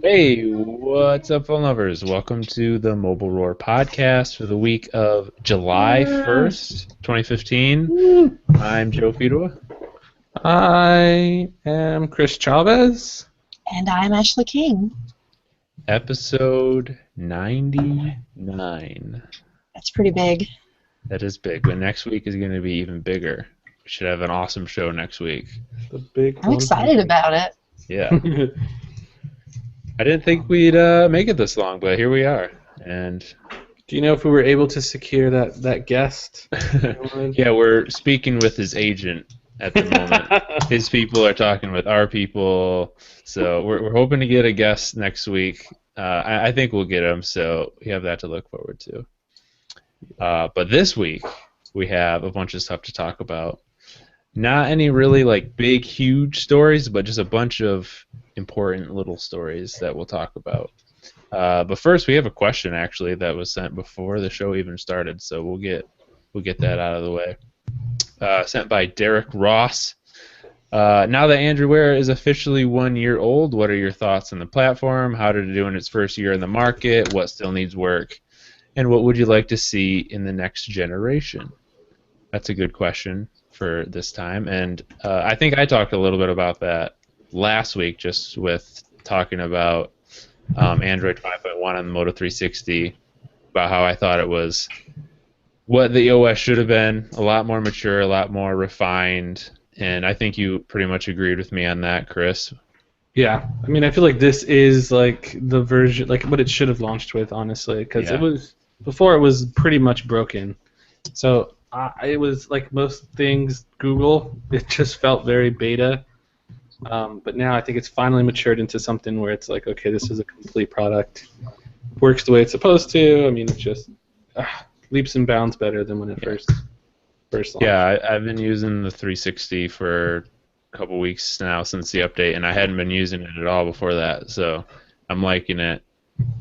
Hey, what's up, phone lovers? Welcome to the Mobile Roar podcast for the week of July Yeah. 1st, 2015. Woo. I'm Joe Fedor. I am Chris Chavez. And I'm Ashley King. Episode 99. That's pretty big. That is big, but next week is going to be even bigger. We should have an awesome show next week. The big I'm excited about it. Yeah. I didn't think we'd make it this long, but here we are. And Do you know if we were able to secure that guest? yeah, we're speaking with his agent at the moment. His people are talking with our people, so we're hoping to get a guest next week. I think we'll get him, so we have that to look forward to. But this week we have a bunch of stuff to talk about. Not any really like big, huge stories, but just a bunch of important little stories that we'll talk about. But first, we have a question actually that was sent before the show even started, so we'll get that out of the way. Sent by Derek Ross. Now that Android Wear is officially 1 year old, what are your thoughts on the platform? How did it do in its first year in the market? What still needs work? And what would you like to see in the next generation? That's a good question for this time. And I think I talked a little bit about that last week just with talking about Android 5.1 on the Moto 360, about how I thought it was what the OS should have been, a lot more mature, a lot more refined, and I think you pretty much agreed with me on that, Chris. Yeah, I mean, I feel like this is like the version, like what it should have launched with, honestly, because it was before it was pretty much broken. So it was like most things Google, it just felt very beta. But now I think it's finally matured into something where it's like, okay, this is a complete product, works the way it's supposed to. I mean, it's just leaps and bounds better than when it first launched. Yeah, I've been using the 360 for a couple weeks now since the update, and I hadn't been using it at all before that, so I'm liking it.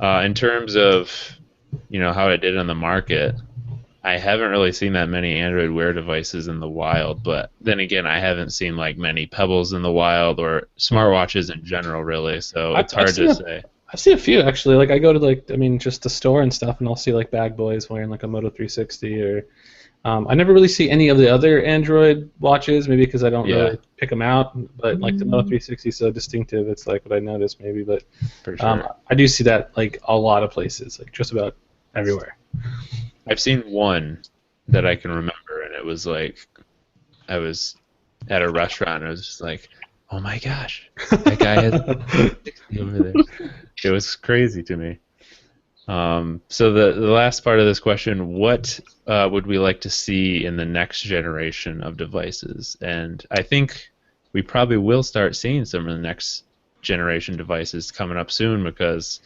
In terms of how it did on the market, I haven't really seen that many Android Wear devices in the wild, but then again, I haven't seen like many Pebbles in the wild or smartwatches in general, really. So it's hard to say. I've seen a few actually. Like I go to just the store and stuff, and I'll see like bag boys wearing like a Moto 360 or. I never really see any of the other Android watches, maybe because I don't really pick them out. But like the Moto 360 is so distinctive, it's like what I noticed maybe. But for sure. I do see that like a lot of places, like just about everywhere. I've seen one that I can remember, and it was like I was at a restaurant, and I was just like, "Oh my gosh, that guy has a 360 over there." It was crazy to me. So the last part of this question, what would we like to see in the next generation of devices? And I think we probably will start seeing some of the next generation devices coming up soon because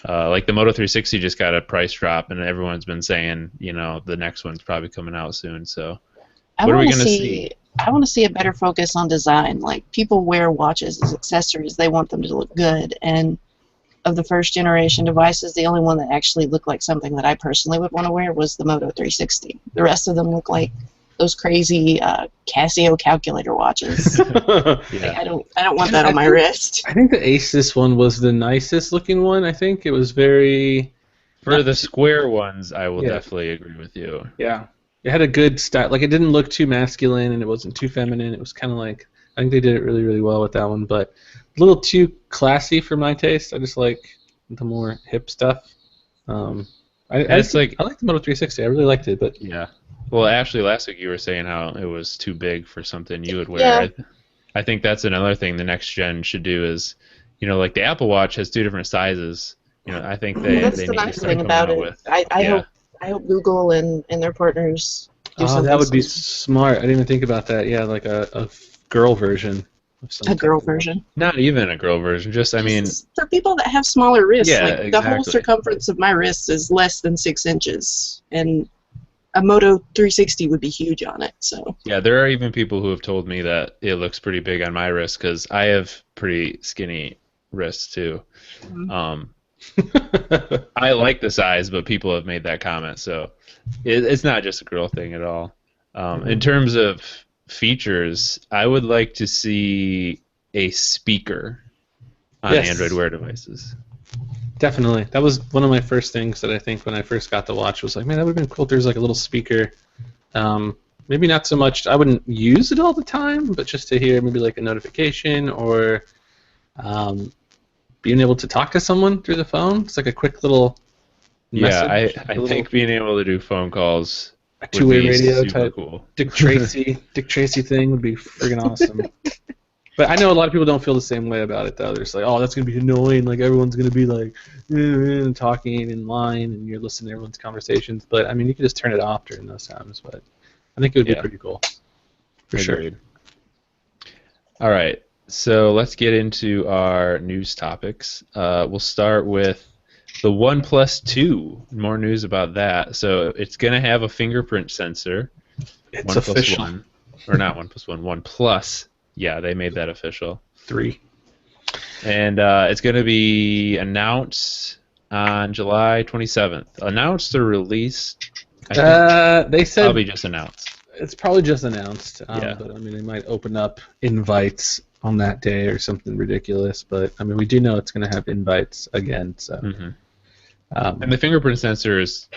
like the Moto 360 just got a price drop, and everyone's been saying, the next one's probably coming out soon. So what are we going to see? I want to see a better focus on design. Like, people wear watches as accessories. They want them to look good. And of the first generation devices, the only one that actually looked like something that I personally would want to wear was the Moto 360. The rest of them look like those crazy Casio calculator watches. Yeah. I don't want that on my wrist. I think the Asus one was the nicest looking one. I think it was very. For the square ones, I will definitely agree with you. Yeah. It had a good style. Like, it didn't look too masculine and it wasn't too feminine. It was kind of like, I think they did it really, really well with that one, but a little too classy for my taste. I just like the more hip stuff. I like the Moto 360. I really liked it, but yeah. Well, Ashley, last week you were saying how it was too big for something you would wear. Yeah. I think that's another thing the next gen should do is, like the Apple Watch has two different sizes. I think they That's they the need to nice start thing coming about out it. with. I hope Google and their partners do something. that would be smart. I didn't even think about that. Yeah, like a girl version. A girl version. Not even a girl version. Just, I mean, for people that have smaller wrists. Yeah, like, the whole circumference of my wrist is less than 6 inches, and a Moto 360 would be huge on it. So yeah, there are even people who have told me that it looks pretty big on my wrist because I have pretty skinny wrists too. Mm-hmm. I like the size, but people have made that comment, so it's not just a girl thing at all. In terms of features, I would like to see a speaker on Android Wear devices. Definitely. That was one of my first things that I think when I first got the watch was like, man, that would have been cool if there was like a little speaker. Maybe not so much, I wouldn't use it all the time, but just to hear maybe like a notification or being able to talk to someone through the phone. It's like a quick little message. I think being able to do phone calls, a two-way radio super type cool. Dick Tracy thing would be friggin' awesome. But I know a lot of people don't feel the same way about it, though. They're just like, oh, that's going to be annoying. Like, everyone's going to be, like, talking in line, and you're listening to everyone's conversations. But, I mean, you can just turn it off during those times. But I think it would be pretty cool. For Agreed. sure. All right. So let's get into our news topics. We'll start with the OnePlus 2. More news about that. So it's going to have a fingerprint sensor. It's official. One, or not OnePlus 1, OnePlus. Yeah, they made that official. 3. And it's going to be announced on July 27th. Announced or released? They said probably just announced. It's probably just announced. Yeah. But I mean, they might open up invites on that day or something ridiculous. But I mean, we do know it's going to have invites again. So. Mm-hmm. And the fingerprint sensor is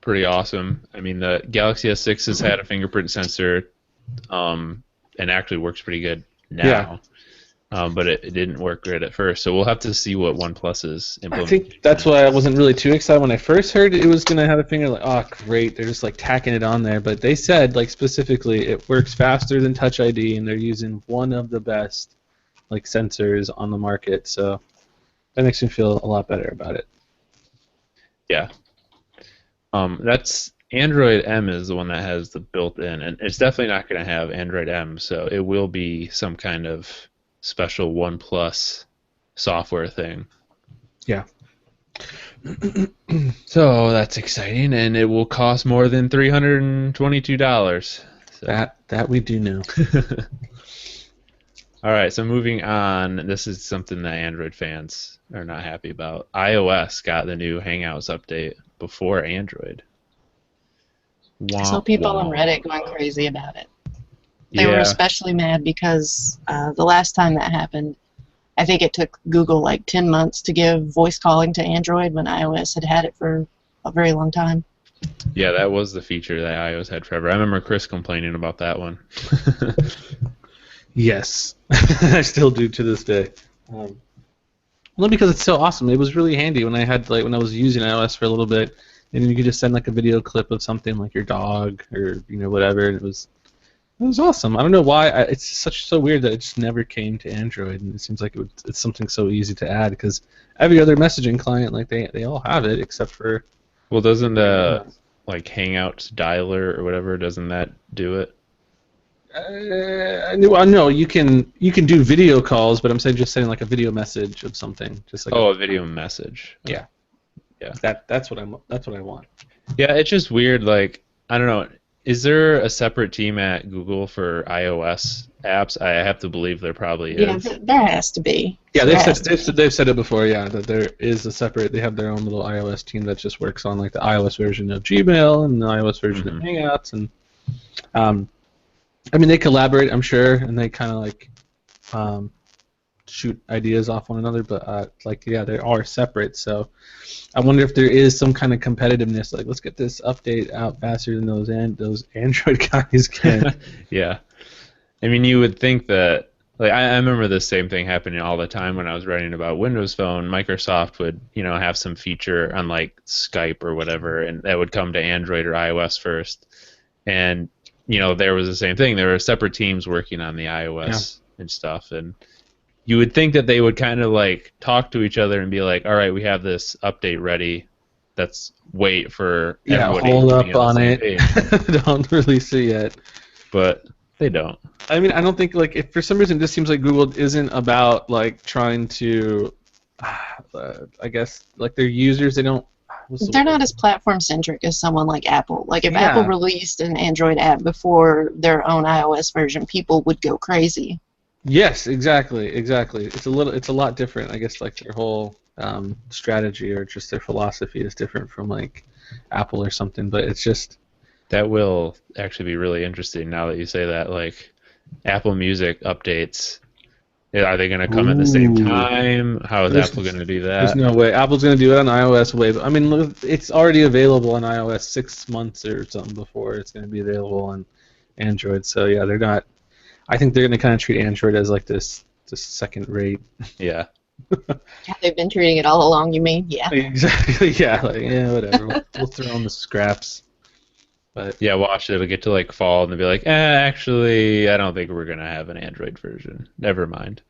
pretty awesome. I mean, the Galaxy S6 has had a fingerprint sensor. And actually works pretty good now. Yeah. But it didn't work great at first, so we'll have to see what OnePlus is implementing. I think that's why I wasn't really too excited when I first heard it was going to have a finger. Like, oh, great, they're just like tacking it on there. But they said, like, specifically, it works faster than Touch ID, and they're using one of the best like sensors on the market. So that makes me feel a lot better about it. Yeah. That's Android M is the one that has the built-in, and it's definitely not going to have Android M, so it will be some kind of special OnePlus software thing. Yeah. So that's exciting, and it will cost more than $322. So. That we do know. All right, so moving on, this is something that Android fans are not happy about. iOS got the new Hangouts update before Android. I saw people on Reddit going crazy about it. They were especially mad because the last time that happened, I think it took Google like 10 months to give voice calling to Android when iOS had had it for a very long time. Yeah, that was the feature that iOS had forever. I remember Chris complaining about that one. Yes, I still do to this day. Well, because it's so awesome. It was really handy when I was using iOS for a little bit. And you could just send like a video clip of something like your dog or whatever. And it was awesome. I don't know why. It's so weird that it just never came to Android. And it seems like it's something so easy to add because every other messaging client like they all have it except for. Well, doesn't the like Hangouts dialer or whatever doesn't that do it? No, you can do video calls, but I'm saying just sending like a video message of something, just like a video message. Yeah. Yeah, that's what I want. Yeah, it's just weird. Like, I don't know. Is there a separate team at Google for iOS apps? I have to believe there probably is. Yeah, there has to be. Yeah, they've said it before. Yeah, that there is a separate. They have their own little iOS team that just works on like the iOS version of Gmail and the iOS version of Hangouts, and I mean they collaborate, I'm sure, and they kind of like shoot ideas off one another, but they are separate. So I wonder if there is some kind of competitiveness, like let's get this update out faster than those Android guys can. Yeah, I mean you would think that. Like I remember the same thing happening all the time when I was writing about Windows Phone. Microsoft would have some feature on like Skype or whatever, and that would come to Android or iOS first. And there was the same thing. There were separate teams working on the iOS and stuff, and you would think that they would kind of like talk to each other and be like, all right, we have this update ready. Let's wait for everybody hold to up be on the it. page. Don't release it yet. But they don't. I mean, I don't think if for some reason this seems like Google isn't about like trying to, I guess like their users, they're not as platform centric as someone like Apple. Like if Apple released an Android app before their own iOS version, people would go crazy. Yes, exactly. It's a lot different. I guess like their whole strategy or just their philosophy is different from like Apple or something. But it's just that will actually be really interesting now that you say that. Like Apple Music updates Are they going to come at the same Ooh. time? How is Apple going to do There's that? no way. Apple's going to do it on iOS way. I mean, look, it's already available on iOS 6 months or something before it's going to be available on Android. So yeah, they're not. I think they're going to kind of treat Android as like this second rate. Yeah. Yeah, they've been treating it all along, you mean? Yeah. Exactly. Yeah. Like, yeah. Whatever. We'll throw in the scraps. But Yeah, watch it. It'll get to like fall and they'll be like, actually, I don't think we're going to have an Android version. Never mind.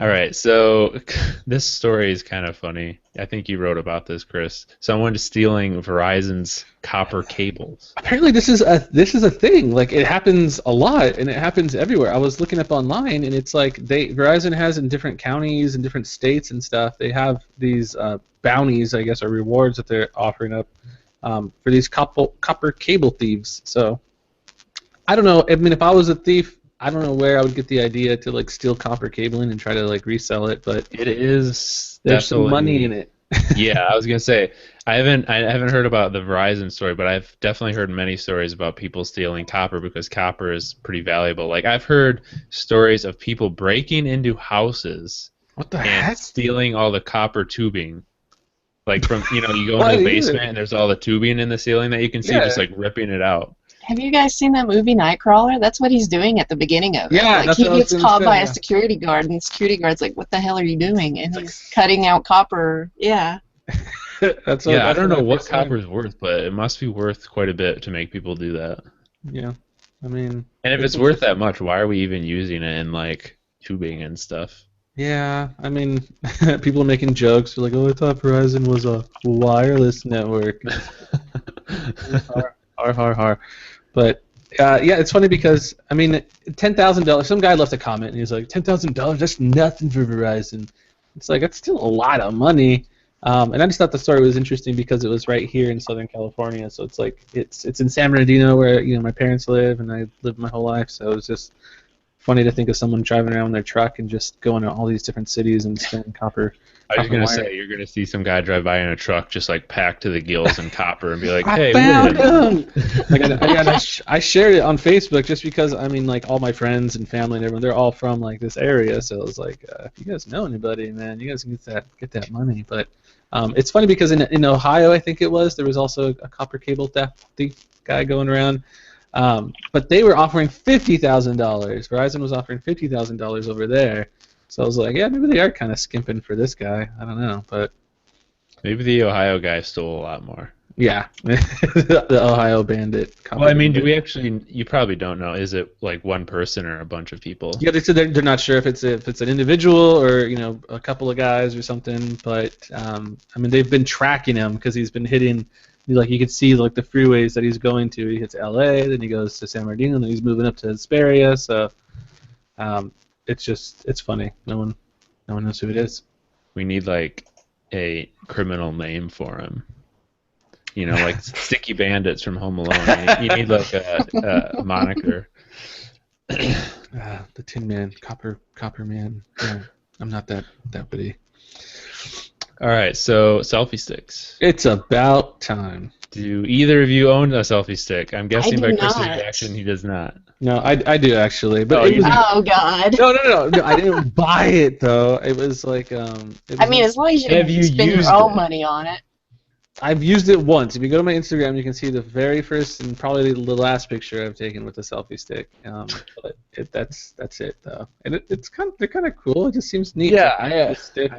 All right, so this story is kind of funny. I think you wrote about this, Chris. Someone stealing Verizon's copper cables. apparently this is a thing. Like it happens a lot and it happens everywhere. I was looking up online and it's like Verizon has in different counties and different states and stuff. They have these bounties, I guess, or rewards that they're offering up for these copper cable thieves. So I don't know. I mean, if I was a thief, I don't know where I would get the idea to like steal copper cabling and try to like resell it, but It is there's some money in it. Yeah, I was gonna say I haven't heard about the Verizon story, but I've definitely heard many stories about people stealing copper because copper is pretty valuable. Like I've heard stories of people breaking into houses What the and heck? stealing all the copper tubing. Like from you go Why into the is it? basement and there's all the tubing in the ceiling that you can see, Yeah. just like ripping it out. Have you guys seen that movie Nightcrawler? That's what he's doing at the beginning of it. Yeah, Like that's he what I was gets gonna caught say, by yeah. a security guard, and the security guard's like, "What the hell are you doing?" And he's cutting out copper. Yeah. That's Yeah, I don't know what first time. copper is worth, but it must be worth quite a bit to make people do that. Yeah, I mean. And if it's worth that much, why are we even using it in like tubing and stuff? Yeah, I mean, people are making jokes. They're like, "Oh, I thought Verizon was a wireless network." Har. But yeah, it's funny because I mean, $10,000. Some guy left a comment and he's like, $10,000. That's nothing for Verizon. It's like that's still a lot of money. And I just thought the story was interesting because it was right here in Southern California. So it's like it's in San Bernardino where my parents live and I lived my whole life. So it was just funny to think of someone driving around in their truck and just going to all these different cities and stealing copper. I was copper gonna wire. say you're gonna see some guy drive by in a truck just like packed to the gills in copper and be like, I "Hey, found William." him. I shared it on Facebook just because I mean, like all my friends and family and everyone, they're all from like this area. So it was like, if you guys know anybody, man, you guys can get that money. But it's funny because in Ohio, I think it was, there was also a copper cable theft thief guy going around. But they were offering $50,000. Verizon was offering $50,000 over there. So I was like, yeah, maybe they are kind of skimping for this guy. I don't know, but Maybe the Ohio guy stole a lot more. yeah, the Ohio bandit. Well, I mean, do we actually? You probably don't know. Is it like one person or a bunch of people? Yeah, they said they're not sure if it's an individual or a couple of guys or something. But I mean, they've been tracking him because he's been hitting. Like you could see like the freeways that he's going to. He hits L.A., then he goes to San Bernardino, then he's moving up to Hesperia. So it's funny. No one knows who it is. We need like a criminal name for him. Like Sticky Bandits from Home Alone. You need like a moniker. The Tin Man, Copper Man. Yeah, I'm not that witty. All right, so selfie sticks. It's about time. Do either of you own a selfie stick? I'm guessing I do by Chris's not. reaction, he does not. No, I do actually, but Oh, it you was, do? Oh God. no, I didn't buy it though. It was like I mean, as long as you Have don't you spend used your own it? money on it. I've used it once. If you go to my Instagram, you can see the very first and probably the last picture I've taken with the selfie stick. But that's it though, and they're kind of cool. It just seems neat. Yeah, Stick.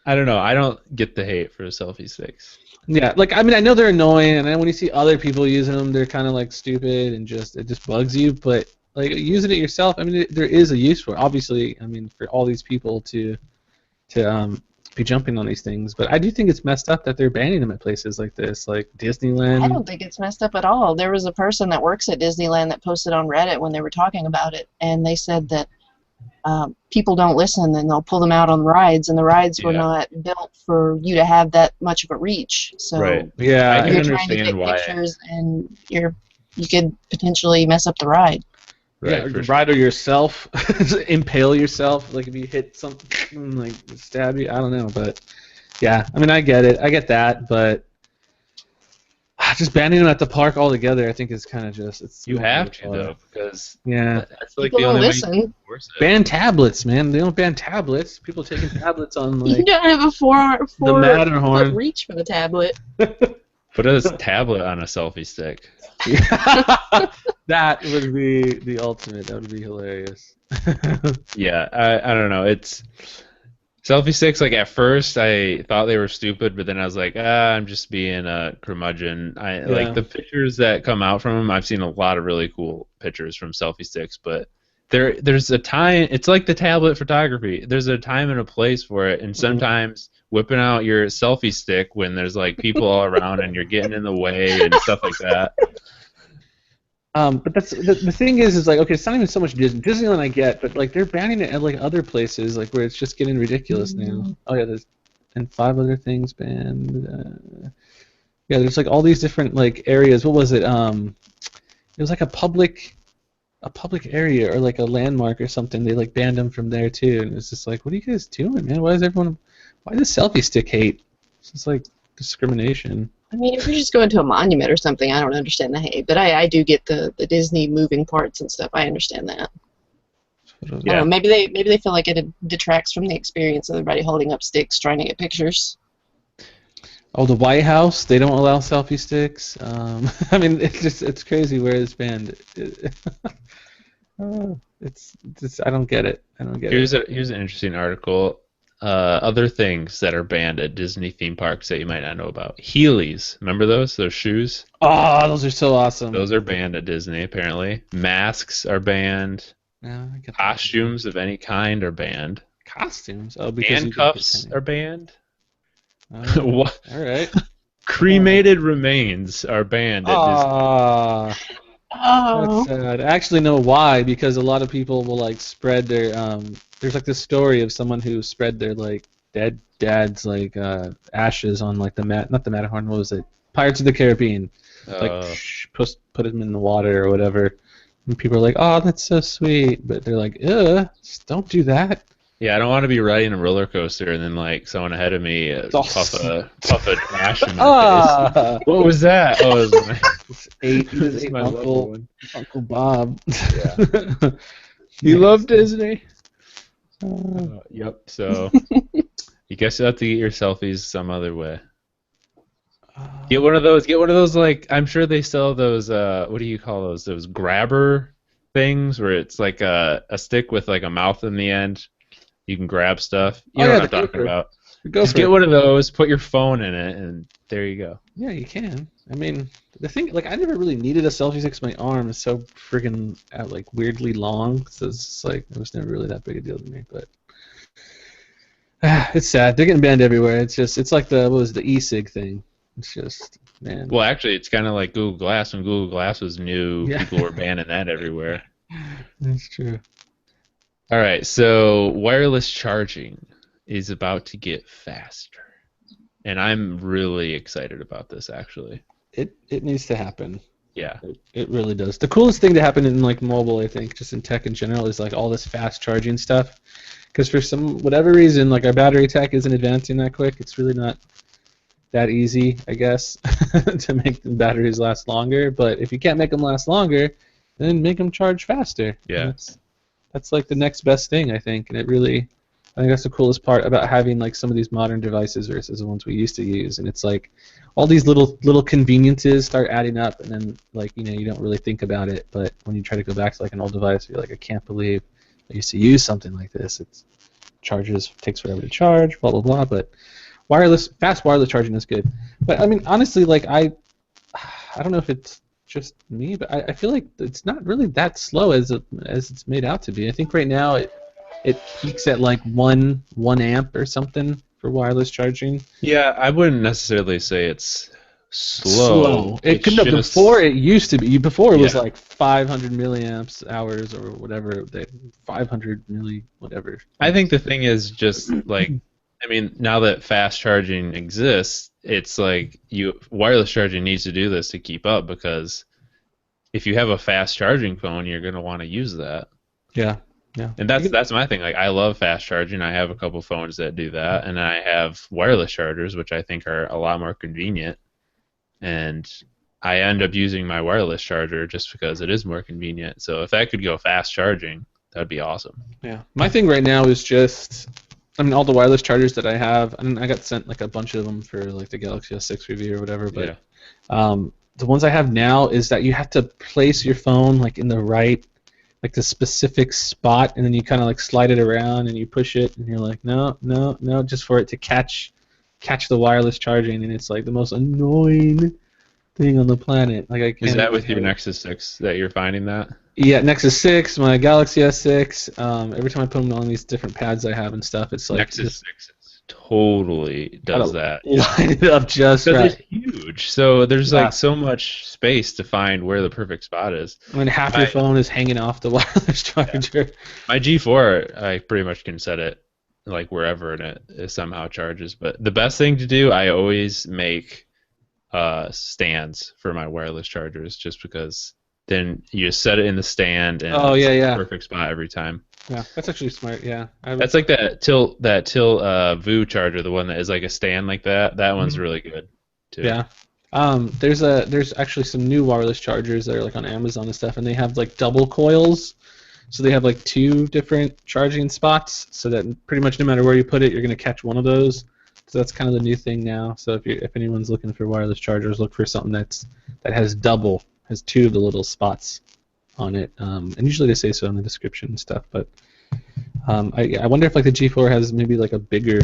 I don't know. I don't get the hate for selfie sticks. Yeah, like I mean, I know they're annoying, and then when you see other people using them, they're kind of like stupid and it just bugs you. But like using it yourself, I mean, there is a use for it. Obviously, I mean, for all these people to be jumping on these things. But I do think it's messed up that they're banning them at places like this, like Disneyland. I don't think it's messed up at all. There was a person that works at Disneyland that posted on Reddit when they were talking about it, and they said that people don't listen and they'll pull them out on rides, and the rides were Yeah. not built for you to have that much of a reach. So Right. Yeah, I you're can trying to understand take why. pictures, and you could potentially mess up the ride. Right. yeah, for sure. ride or yourself, impale yourself. Like if you hit something, like stab you. I don't know, but yeah, I mean, I get it. I get that, but Just banning them at the park altogether, I think is kind of just. You have to though, because that's like People the don't only way you listen. can enforce it. ban tablets, man. They don't ban tablets. People taking tablets on You like don't have a four Matterhorn. foot reach for the tablet. Put a tablet on a selfie stick. That would be the ultimate. That would be hilarious. Yeah, I don't know. It's selfie sticks. Like at first, I thought they were stupid, but then I was like, I'm just being a curmudgeon. Like the pictures that come out from them. I've seen a lot of really cool pictures from selfie sticks, but there's a time. It's like the tablet photography. There's a time and a place for it, and sometimes whipping out your selfie stick when there's like people all around and you're getting in the way and stuff like that. But that's the thing is like, okay, it's not even so much Disneyland I get, but like they're banning it at like other places like where it's just getting ridiculous now. Oh yeah, there's 5 other things banned. Yeah, there's like all these different like areas. What was it? It was like a public area or like a landmark or something. They like banned them from there too, and it's just like, what are you guys doing, man? Why does selfie stick hate? It's just like discrimination. I mean, if you're just going to a monument or something, I don't understand the hate. But I do get the Disney moving parts and stuff. I understand that. Yeah. I don't know, maybe they feel like it detracts from the experience of everybody holding up sticks trying to get pictures. Oh, the White House, they don't allow selfie sticks. I mean, it's crazy where it's banned. It's I don't get it. Here's an interesting article. Other things that are banned at Disney theme parks that you might not know about. Heelys, remember those shoes? Oh, those are so awesome. Those are banned at Disney apparently. Masks are banned. Yeah, I get that. Costumes of any kind are banned. Costumes? Oh, because handcuffs are banned. What? All right. Cremated remains are banned at Disney. Oh. That's sad. I actually know why, because a lot of people will like spread their there's like this story of someone who spread their like dead dad's like ashes on like not the Matterhorn, what was it? Pirates of the Caribbean. Like put them in the water or whatever. And people are like, "Oh, that's so sweet." But they're like, just don't do that. Yeah, I don't want to be riding a roller coaster and then like someone ahead of me puff a ash in my face. What was that? Oh, it was my Uncle Bob. Yeah. You love Disney? Yep. So you guess you have to get your selfies some other way. Get one of those like I'm sure they sell those what do you call those grabber things where it's like a stick with like a mouth in the end. You can grab stuff. You know what I'm talking about. Just get one of those, put your phone in it, and there you go. Yeah, you can. I mean, the thing, like, I never really needed a selfie stick because my arm is so freaking like weirdly long. So it's just, like, it was never really that big a deal to me. But it's sad. They're getting banned everywhere. It's like what was the e-cig thing. It's just, man. Well, actually, it's kind of like Google Glass. When Google Glass was new, people were banning that everywhere. That's true. All right, so wireless charging is about to get faster, and I'm really excited about this. Actually, it needs to happen. Yeah, it really does. The coolest thing to happen in like mobile, I think, just in tech in general, is like all this fast charging stuff. Because for whatever reason, like our battery tech isn't advancing that quick. It's really not that easy, I guess, to make the batteries last longer. But if you can't make them last longer, then make them charge faster. Yeah. That's like the next best thing, I think, and I think that's the coolest part about having like some of these modern devices versus the ones we used to use. And it's like all these little conveniences start adding up, and then like you don't really think about it, but when you try to go back to like an old device, you're like, I can't believe I used to use something like this. It takes forever to charge, blah blah blah. But fast wireless charging is good. But I mean, honestly, like I don't know if it's just me, but I feel like it's not really that slow as it's made out to be. I think right now it peaks at like 1 amp or something for wireless charging. Yeah, I wouldn't necessarily say it's slow. It could have before it used to be. Before it was like 500 milliamps hours or whatever. 500 milli whatever. I think the thing is just like, I mean, now that fast charging exists, it's like wireless charging needs to do this to keep up, because if you have a fast charging phone, you're going to want to use that. Yeah. And that's my thing. Like, I love fast charging. I have a couple phones that do that, and I have wireless chargers, which I think are a lot more convenient. And I end up using my wireless charger just because it is more convenient. So if that could go fast charging, that'd be awesome. Yeah. My thing right now is just, I mean, all the wireless chargers that I have, I mean, I got sent like a bunch of them for like the Galaxy S6 review or whatever, but the ones I have now is that you have to place your phone like in the right, like the specific spot, and then you kind of like slide it around and you push it, and you're like, no, no, no, just for it to catch the wireless charging, and it's like the most annoying thing on the planet. Like I can't. Is that with your Nexus 6 that you're finding that? Yeah, Nexus 6, my Galaxy S6. Every time I put them on these different pads I have and stuff, it's like Nexus 6 totally does that. Line it up just right. It's huge, so there's like so much space to find where the perfect spot is. I mean, half your phone is hanging off the wireless charger. Yeah. My G4, I pretty much can set it like wherever, and it somehow charges. But the best thing to do, I always make stands for my wireless chargers, just because then you just set it in the stand and it's the perfect spot every time. Yeah, that's actually smart. Yeah, that's like that Tilt VU charger, the one that is like a stand like that. That one's really good too. Yeah. There's actually some new wireless chargers that are like on Amazon and stuff, and they have like double coils. So they have like 2 different charging spots, so that pretty much no matter where you put it, you're gonna catch one of those. So that's kind of the new thing now. So if anyone's looking for wireless chargers, look for something that has 2 of the little spots on it. And usually they say so in the description and stuff. But I wonder if like the G4 has maybe like a bigger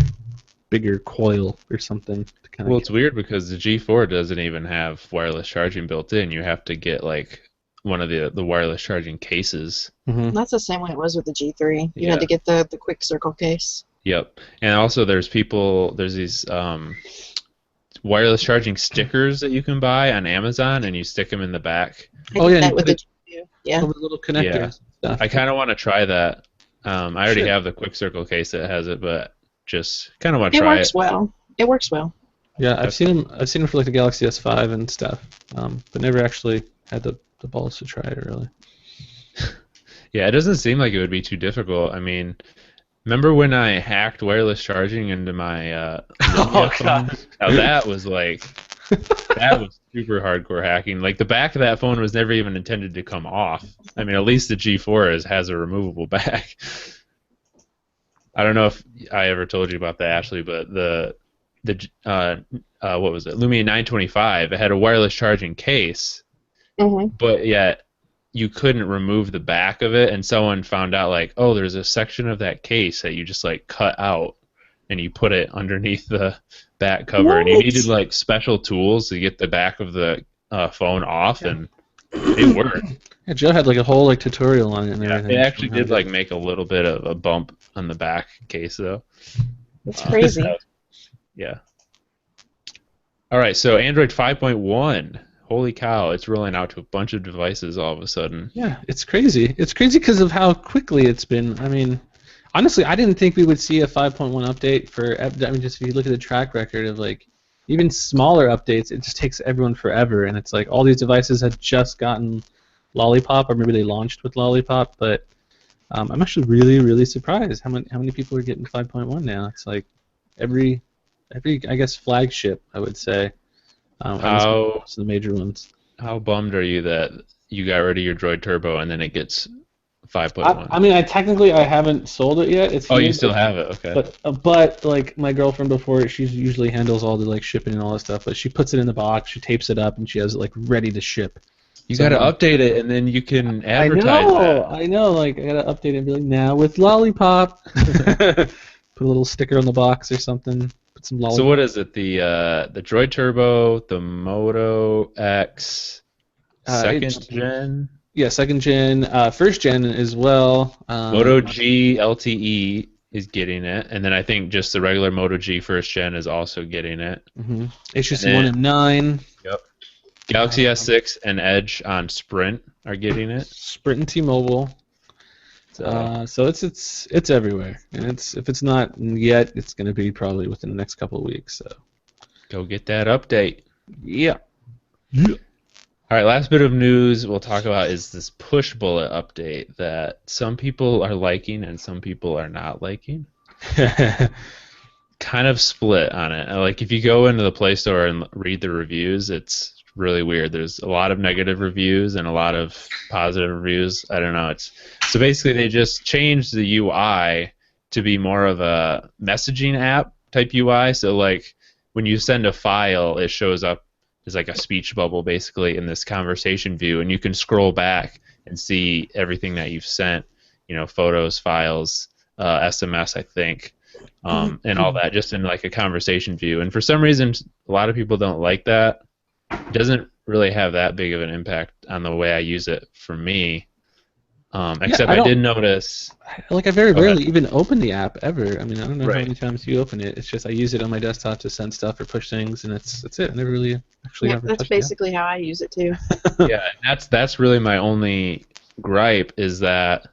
coil or something to kind of. Well, it's weird because the G4 doesn't even have wireless charging built in. You have to get like one of the wireless charging cases. Mm-hmm. That's the same way it was with the G3. You had to get the quick circle case. Yep. And also there's these wireless charging stickers that you can buy on Amazon, and you stick them in the back. With the G2. Yeah. Over the little connectors. Yeah. I kind of want to try that. I already have the quick circle case that has it, but just kind of want to try it. It works well. Yeah, I've seen them for like the Galaxy S5 and stuff, but never actually had the balls to try it really. Yeah, it doesn't seem like it would be too difficult. I mean, remember when I hacked wireless charging into my phone? Now that was super hardcore hacking. Like the back of that phone was never even intended to come off. I mean, at least the G4 has a removable back. I don't know if I ever told you about that, Ashley, but the what was it? Lumia 925. It had a wireless charging case, but yet you couldn't remove the back of it, and someone found out like, oh, there's a section of that case that you just like cut out and you put it underneath the back cover, and you needed like special tools to get the back of the phone off, and it worked. Yeah, Joe had like a whole like tutorial on it and everything. It actually did like make a little bit of a bump on the back case though. That's crazy. Yeah. All right, so Android 5.1. Holy cow, it's rolling out to a bunch of devices all of a sudden. Yeah, it's crazy. It's crazy because of how quickly it's been. I mean, honestly, I didn't think we would see a 5.1 update for. I mean, just if you look at the track record of like even smaller updates, it just takes everyone forever. And it's like all these devices had just gotten Lollipop, or maybe they launched with Lollipop. But I'm actually really, really surprised how many people are getting 5.1 now. It's like every I guess flagship, I would say. Most of the major ones. How bummed are you that you got rid of your Droid Turbo and then it gets 5.1? I mean, I haven't sold it yet. It's you still have it, okay. But like my girlfriend before, she usually handles all the like shipping and all that stuff. But she puts it in the box, she tapes it up, and she has it like ready to ship. You got to update it, and then you can advertise that. I know. Like I got to update it and be like, now with Lollipop. Put a little sticker on the box or something. Some so what is it? The Droid Turbo, the Moto X, second gen? Yeah, second gen. First gen as well. Moto G LTE is getting it, and then I think just the regular Moto G first gen is also getting it. Mm-hmm. HTC One M9. Yep. Galaxy S6 and Edge on Sprint are getting it. Sprint and T-Mobile. So it's everywhere, and if it's not yet, it's going to be probably within the next couple of weeks. So go get that update. Yeah. All right, last bit of news we'll talk about is this Pushbullet update that some people are liking and some people are not liking. Kind of split on it. Like if you go into the Play Store and read the reviews, it's really weird. There's a lot of negative reviews and a lot of positive reviews. I don't know. It's so basically they just changed the UI to be more of a messaging app type UI. So like when you send a file, it shows up as like a speech bubble basically in this conversation view, and you can scroll back and see everything that you've sent. You know, photos, files, SMS, I think. And all that just in like a conversation view. And for some reason, a lot of people don't like that. It doesn't really have that big of an impact on the way I use it for me. Except I did notice. Like I very rarely even open the app ever. I mean, I don't know how many times you open it. It's just I use it on my desktop to send stuff or push things, and that's it. I never really actually ever touched it. That's basically how I use it too. Yeah, that's really my only gripe is that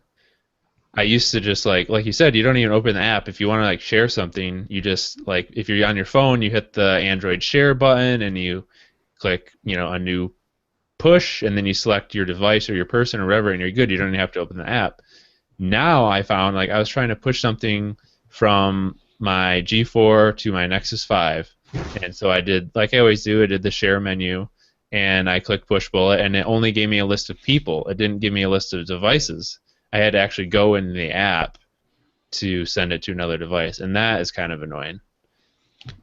I used to just like you said, you don't even open the app. If you want to like share something, you just like if you're on your phone, you hit the Android share button and you click, you know, a new push, and then you select your device or your person or whatever, and you're good. You don't even have to open the app. Now I found like I was trying to push something from my G4 to my Nexus 5, and so I did like I always do. I did the share menu, and I clicked Pushbullet, and it only gave me a list of people. It didn't give me a list of devices. I had to actually go in the app to send it to another device, and that is kind of annoying.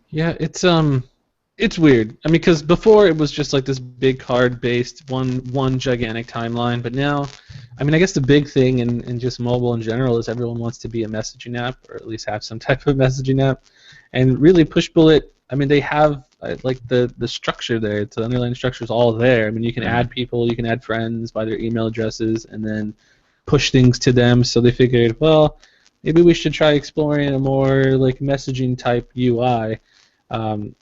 Yeah, it's weird. I mean, because before it was just like this big card-based one gigantic timeline, but now, I mean, I guess the big thing in just mobile in general is everyone wants to be a messaging app, or at least have some type of messaging app. And really, Pushbullet, I mean, they have like the structure there. The underlying structure is all there. I mean, you can add people, you can add friends by their email addresses, and then push things to them. So they figured, well, maybe we should try exploring a more like messaging type UI. And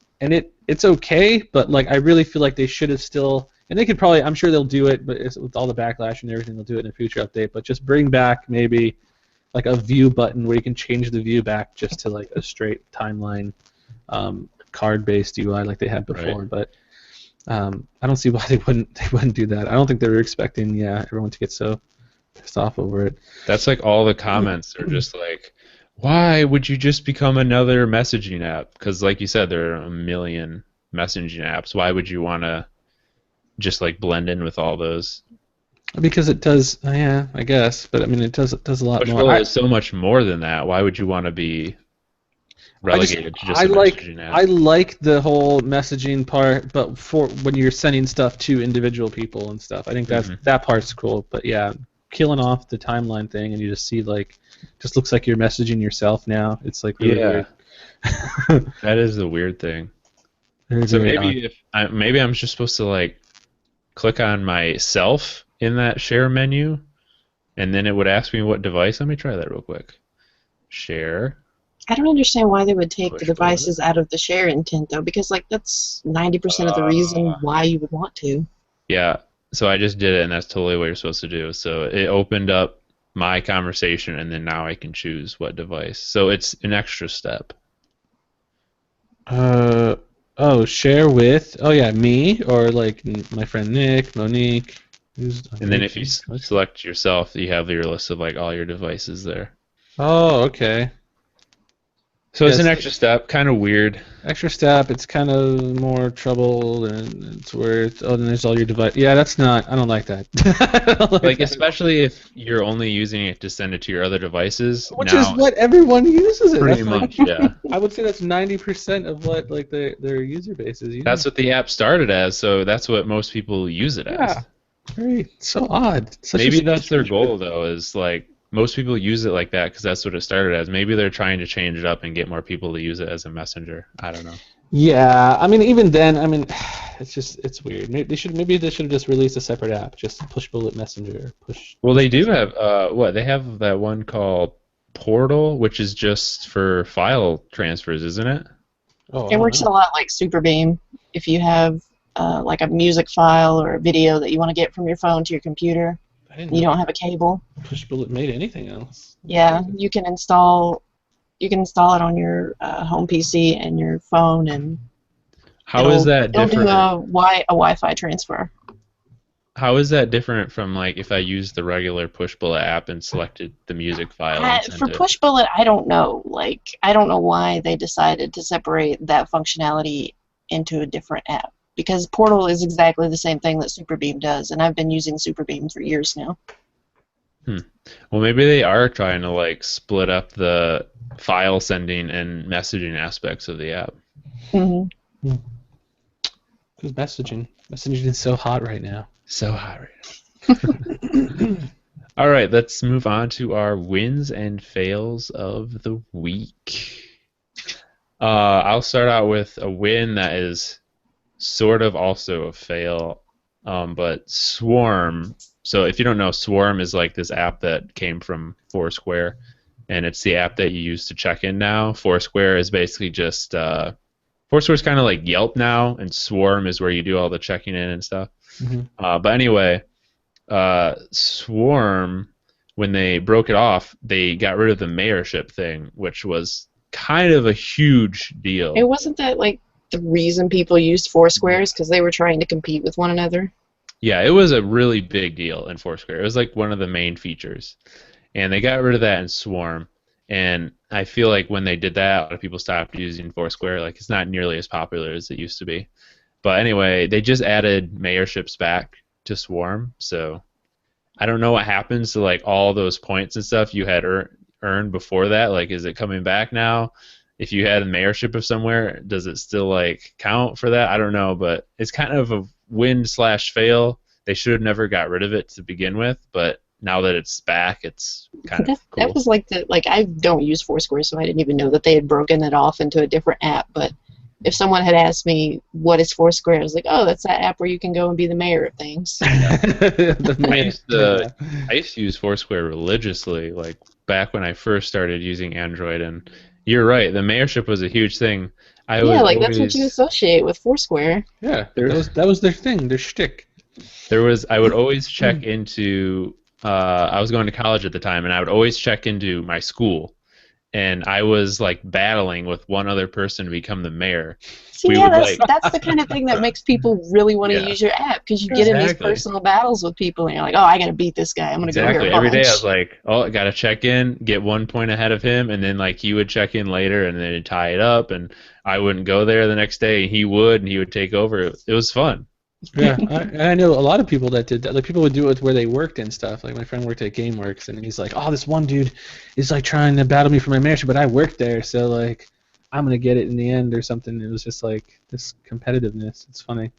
it's okay, but like I really feel like they should have still, and they could probably, I'm sure they'll do it, but with all the backlash and everything, they'll do it in a future update. But just bring back maybe like a view button where you can change the view back just to like a straight timeline card-based UI like they had before. Right. But I don't see why they wouldn't do that. I don't think they were expecting everyone to get so pissed off over it. That's like all the comments are just like, why would you just become another messaging app? Because like you said, there are a million messaging apps. Why would you want to just like blend in with all those? Because it does, yeah, I guess. But I mean, it does a lot more. Pushbullet is so much more than that. Why would you want to be relegated to just a messaging app? I like the whole messaging part, but for when you're sending stuff to individual people and stuff, I think that part's cool. But yeah, killing off the timeline thing, and you just see like, just looks like you're messaging yourself now. It's like really weird. That is the weird thing. So maybe I'm just supposed to like click on myself in that share menu, and then it would ask me what device. Let me try that real quick. Share. I don't understand why they would take the devices out of the share intent though, because like that's 90% of the reason why you would want to. Yeah. So I just did it, and that's totally what you're supposed to do. So it opened up my conversation, and then now I can choose what device. So it's an extra step. Share with, me, or like my friend Nick, Monique. And then if you select yourself, you have your list of like all your devices there. Oh, okay. So it's an extra step, kind of weird. Extra step, it's kind of more trouble, and it's where then there's all your device. Yeah, that's not, I don't like that. Like especially if you're only using it to send it to your other devices. Which is what everyone uses it. Pretty much, yeah. I would say that's 90% of what like their user base is using. That's what the app started as, so that's what most people use it as. Very, so odd. Maybe that's their goal though, is like, most people use it like that because that's what it started as. Maybe they're trying to change it up and get more people to use it as a messenger. I don't know. Yeah, I mean, even then, I mean, it's weird. Maybe they should have just released a separate app, just Pushbullet Messenger. Well, they do have they have that one called Portal, which is just for file transfers, isn't it? Oh, it works a lot like Superbeam. If you have like a music file or a video that you want to get from your phone to your computer. You don't have a cable. Pushbullet made anything else. Yeah, you can install it on your home PC and your phone, and how is that different? It'll do a Wi-Fi transfer. How is that different from like if I used the regular Pushbullet app and selected the music file? For Pushbullet, I don't know. Like I don't know why they decided to separate that functionality into a different app. because Portal is exactly the same thing that Superbeam does, and I've been using Superbeam for years now. Well, maybe they are trying to like split up the file sending and messaging aspects of the app. Mm-hmm. Who's messaging? Messaging is so hot right now. So hot right now. All right, let's move on to our wins and fails of the week. I'll start out with a win that is sort of also a fail, but Swarm. So if you don't know, Swarm is like this app that came from Foursquare, and it's the app that you use to check in now. Foursquare is basically just Foursquare is kind of like Yelp now, and Swarm is where you do all the checking in and stuff. Mm-hmm. But anyway, Swarm, when they broke it off, they got rid of the mayorship thing, which was kind of a huge deal. It wasn't that like the reason people used Foursquare is because they were trying to compete with one another. Yeah, it was a really big deal in Foursquare. It was like one of the main features. And they got rid of that in Swarm. And I feel like when they did that, a lot of people stopped using Foursquare. Like, it's not nearly as popular as it used to be. But anyway, they just added mayorships back to Swarm. So I don't know what happens to like all those points and stuff you had earned before that. Like, is it coming back now? If you had a mayorship of somewhere, does it still like count for that? I don't know, but it's kind of a win/fail. They should have never got rid of it to begin with, but now that it's back, it's kind of cool. That was like I don't use Foursquare, so I didn't even know that they had broken it off into a different app. But if someone had asked me what is Foursquare, I was like, oh, that's that app where you can go and be the mayor of things. I used to use Foursquare religiously, like back when I first started using Android, and you're right, the mayorship was a huge thing. That's what you associate with Foursquare. Yeah, that was their thing, their shtick. I would always check into, I was going to college at the time, and I would always check into my school, and I was like battling with one other person to become the mayor. See, that's the kind of thing that makes people really want to use your app, because you get in these personal battles with people, and you're like, oh, I got to beat this guy. I'm going to go here. Every day I was like, oh, I got to check in, get 1 point ahead of him, and then like he would check in later, and then it'd tie it up, and I wouldn't go there the next day, and he would take over. It was fun. Yeah, I know a lot of people that did that. Like, people would do it with where they worked and stuff. Like, my friend worked at GameWorks, and he's like, oh, this one dude is like trying to battle me for my mayorship, but I worked there, so like I'm gonna get it in the end or something. It was just like this competitiveness. It's funny.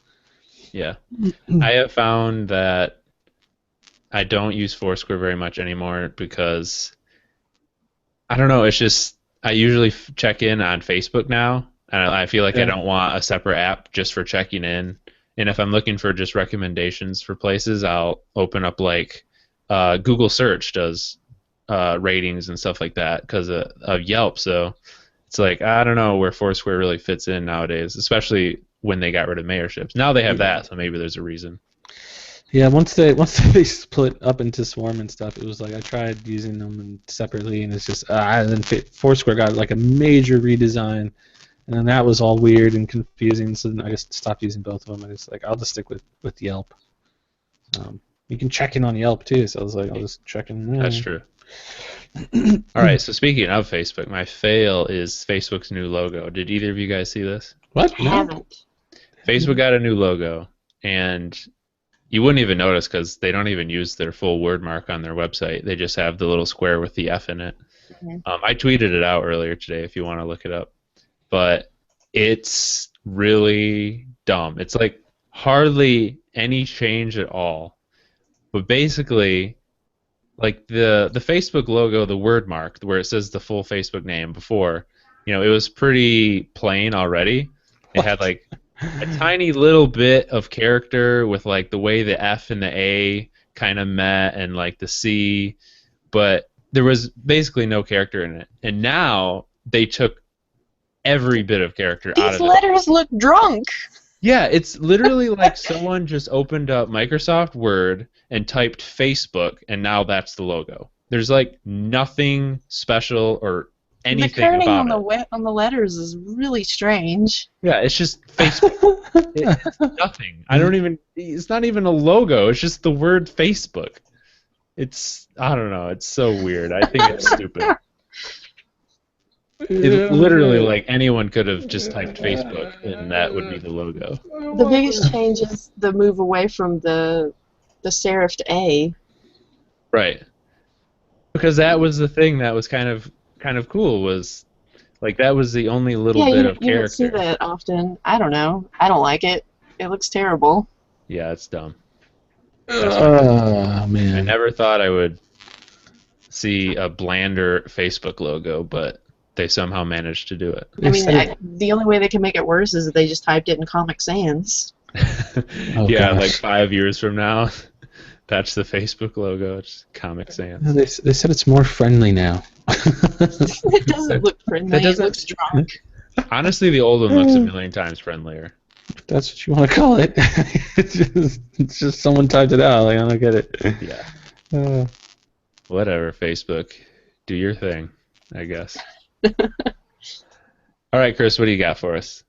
Yeah, I have found that I don't use Foursquare very much anymore because I don't know. It's just I usually check in on Facebook now, and I feel like I don't want a separate app just for checking in. And if I'm looking for just recommendations for places, I'll open up like Google Search does ratings and stuff like that because of Yelp. So it's like, I don't know where Foursquare really fits in nowadays, especially when they got rid of mayorships. Now they have that, so maybe there's a reason. Yeah, once they split up into Swarm and stuff, it was like I tried using them separately, and it's just then Foursquare got like a major redesign. And then that was all weird and confusing, so then I just stopped using both of them. I just I'll just stick with Yelp. You can check in on Yelp too, so I was like, I'll just check in. Yeah. That's true. All right, so speaking of Facebook, my fail is Facebook's new logo. Did either of you guys see this? What? No. Haven't. Facebook got a new logo, and you wouldn't even notice because they don't even use their full word mark on their website. They just have the little square with the F in it. Mm-hmm. I tweeted it out earlier today if you want to look it up. But it's really dumb. It's like hardly any change at all. But basically, like the Facebook logo, the word mark, where it says the full Facebook name before, it was pretty plain already. It had like a tiny little bit of character with like the way the F and the A kind of met and like the C, but there was basically no character in it. And now they took every bit of character out of it. These letters look drunk. Yeah, it's literally like someone just opened up Microsoft Word and typed Facebook, and now that's the logo. There's like nothing special or anything about it. The kerning on the letters is really strange. Yeah, it's just Facebook. It's nothing. It's not even a logo. It's just the word Facebook. I don't know. It's so weird. I think it's stupid. literally like anyone could have just typed Facebook and that would be the logo. The biggest change is the move away from the serifed A. Right. Because that was the thing that was kind of cool, was like that was the only little Yeah, bit of you don't see character. that often. I don't know. I don't like it. It looks terrible. Yeah, it's dumb. Oh I man. never thought I would see a blander Facebook logo, but they somehow managed to do it. I mean, the only way they can make it worse is if they just typed it in Comic Sans. Yeah, gosh. like 5 years from now, that's the Facebook logo. It's Comic Sans. No, they said it's more friendly now. It doesn't look friendly. It looks drunk. Honestly, the old one looks a million times friendlier. If that's what you want to call it. It's just someone typed it out. Like, I don't get it. Yeah. Whatever, Facebook. Do your thing, I guess. All right, Chris, what do you got for us?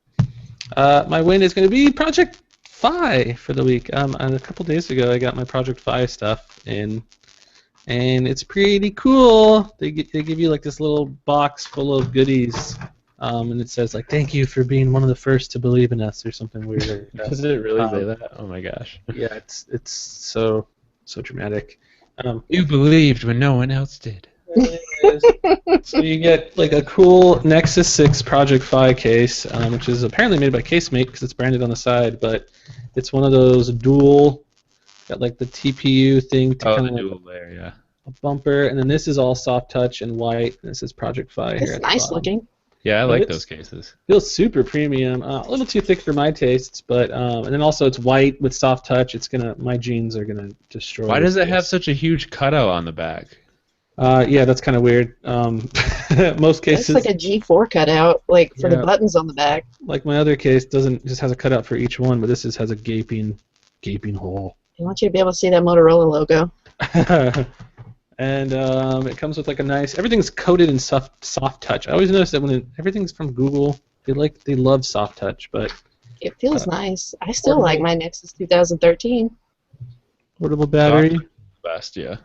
My win is going to be Project Fi for the week. And a couple days ago, I got my Project Fi stuff in, and it's pretty cool. They give you like this little box full of goodies, and it says like, "Thank you for being one of the first to believe in us," or something weird like that. Does it really say that? Oh my gosh. Yeah, it's so dramatic. You believed when no one else did. So you get like a cool Nexus 6 Project Fi case, which is apparently made by Casemate because it's branded on the side, but it's one of those dual, got like the TPU thing to kind of dual layer, yeah. a bumper, and then this is all soft touch and white. And this is Project Fi here. It's at the nice bottom. looking. Yeah, I like those cases. Feels super premium, a little too thick for my tastes, but and then also it's white with soft touch. My jeans are gonna destroy. Why does it this. have such a huge cutout on the back? Yeah, that's kind of weird. Most cases, It's like a G4 cutout, like for the buttons on the back. like my other case, just has a cutout for each one, but this has a gaping hole. I want you to be able to see that Motorola logo. And it comes with like a nice. Everything's coated in soft touch. I always notice that when everything's from Google, they love soft touch, but It feels nice. I still like my Nexus 2013. portable battery. Best, yeah.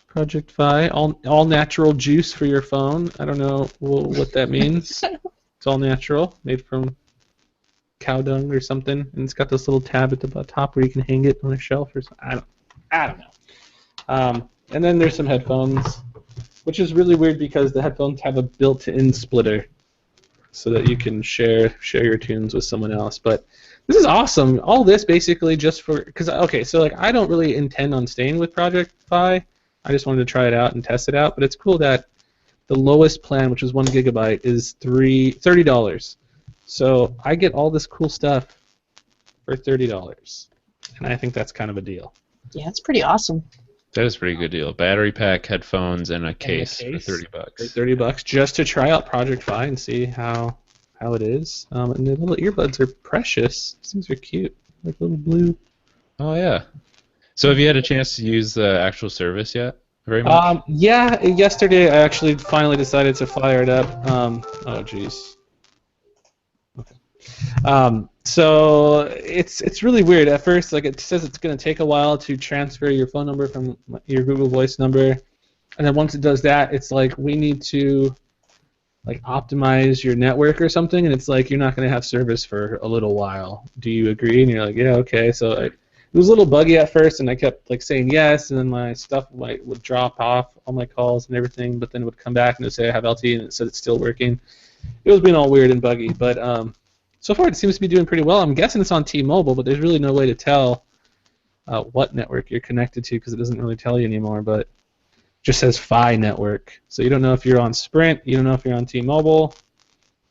Project Fi, all natural juice for your phone. I don't know what that means. It's all natural, made from cow dung or something, and it's got this little tab at the top where you can hang it on a shelf or something. I don't know. And then there's some headphones, which is really weird because the headphones have a built-in splitter, so that you can share your tunes with someone else. But this is awesome. All this basically just for so like I don't really intend on staying with Project Fi. I just wanted to try it out and test it out. But it's cool that the lowest plan, which is 1 gigabyte, is $30. So I get all this cool stuff for $30, and I think that's kind of a deal. Yeah, it's pretty awesome. That is a pretty good deal. Battery pack, headphones, and a case for $30. $30 just to try out Project Fi and see how it is. And the little earbuds are precious. These things are cute, like little blue. Oh yeah. So have you had a chance to use the actual service yet? Very much. Yeah. Yesterday, I actually finally decided to fire it up. Oh jeez. Okay. So it's really weird. At first, like it says it's going to take a while to transfer your phone number from your Google Voice number, and then once it does that, it's like we need to like optimize your network or something, and it's like you're not going to have service for a little while. Do you agree? And you're like, yeah, okay. So it was a little buggy at first, and I kept like saying yes, and then my stuff would drop off all my calls and everything, but then it would come back and it would say I have LTE, and it said it's still working. It was being all weird and buggy, but so far it seems to be doing pretty well. I'm guessing it's on T-Mobile, but there's really no way to tell what network you're connected to because it doesn't really tell you anymore, but it just says Fi network. So you don't know if you're on Sprint, you don't know if you're on T-Mobile,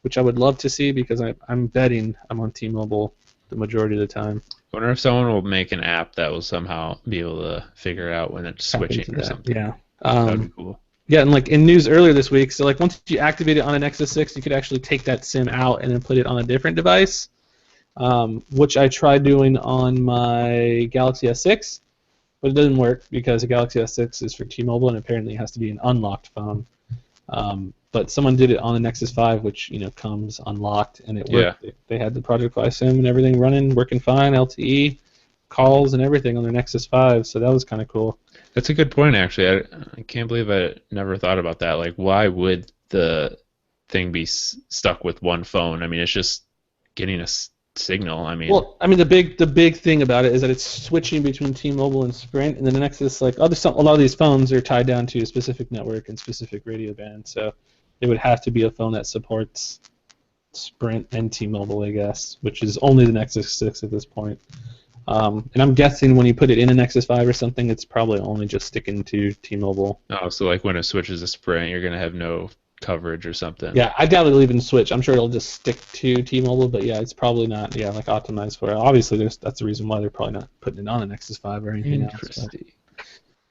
which I would love to see because I'm betting I'm on T-Mobile the majority of the time. I wonder if someone will make an app that will somehow be able to figure out when it's switching or something. Yeah. That would be cool. Yeah, and like in news earlier this week, so like once you activate it on a Nexus 6, you could actually take that SIM out and then put it on a different device, which I tried doing on my Galaxy S6, but it doesn't work because the Galaxy S6 is for T-Mobile and apparently it has to be an unlocked phone. But someone did it on the Nexus 5, which comes unlocked, and it worked. Yeah. They had the Project Fi SIM and everything running, working fine, LTE, calls and everything on their Nexus 5, so that was kind of cool. That's a good point, actually. I can't believe I never thought about that. Like, why would the thing be stuck with one phone. I mean, it's just getting a signal. I mean, well, I mean the big thing about it is that it's switching between T-Mobile and Sprint, and then the Nexus, like a lot of these phones are tied down to a specific network and specific radio band, so it would have to be a phone that supports Sprint and T-Mobile, I guess, which is only the Nexus 6 at this point. And I'm guessing when you put it in a Nexus 5 or something, it's probably only just sticking to T-Mobile. oh, so like when it switches to Sprint, you're gonna have no coverage or something. Yeah, I doubt it'll even switch. I'm sure it'll just stick to T-Mobile, but yeah, it's probably not like optimized for it. Obviously, that's the reason why they're probably not putting it on a Nexus 5 or anything else. But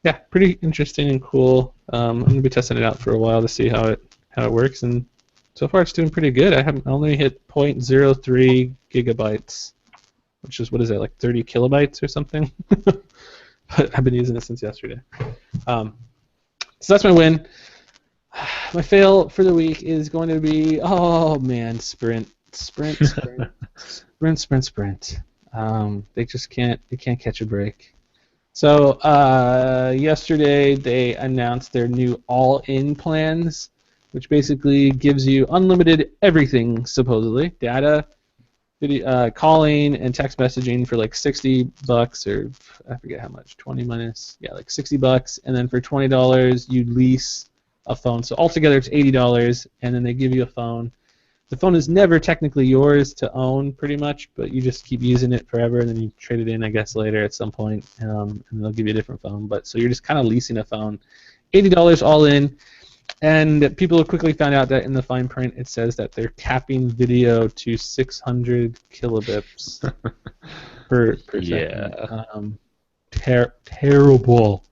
yeah, pretty interesting and cool. I'm gonna be testing it out for a while to see how it works, and so far it's doing pretty good. I only hit 0.03 gigabytes, which is, what is that, like 30 kilobytes or something? But I've been using it since yesterday. So that's my win. My fail for the week is going to be, oh man, Sprint. They just can't catch a break. So yesterday they announced their new all-in plans, which basically gives you unlimited everything, supposedly, data, video, calling, and text messaging for like $60, or I forget how much, 20 minus, yeah, like $60, and then for $20 you lease a phone. So altogether it's $80, and then they give you a phone. The phone is never technically yours to own, pretty much, but you just keep using it forever, and then you trade it in, I guess, later at some point, and they'll give you a different phone. But so you're just kind of leasing a phone. $80 all in, and people quickly found out that in the fine print it says that they're capping video to 600 kilobits per second. Terrible.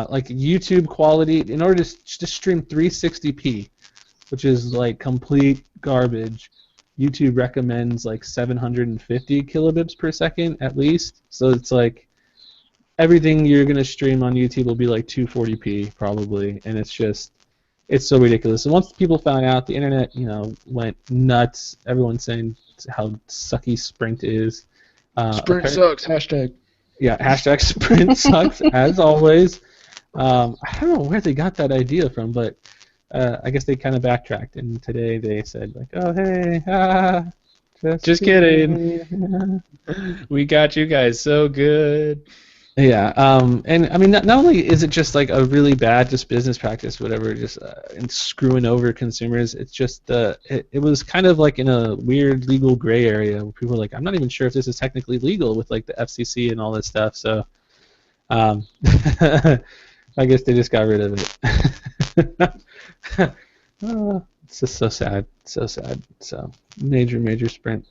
Like YouTube quality, in order to stream 360p, which is like complete garbage, YouTube recommends like 750 kilobits per second at least. So it's like everything you're going to stream on YouTube will be like 240p probably, and it's so ridiculous. And once people found out, the internet, went nuts. Everyone's saying how sucky Sprint is. Sprint sucks, hashtag. Yeah, hashtag Sprint sucks, as always. I don't know where they got that idea from, but I guess they kind of backtracked, and today they said, like, oh, hey, just kidding. We got you guys so good. Yeah, and I mean, not only is it just like a really bad just business practice, whatever, just and screwing over consumers, it's just it was kind of like in a weird legal gray area where people were like, I'm not even sure if this is technically legal with like the FCC and all this stuff. So, I guess they just got rid of it. It's just so sad, so sad. So major Sprint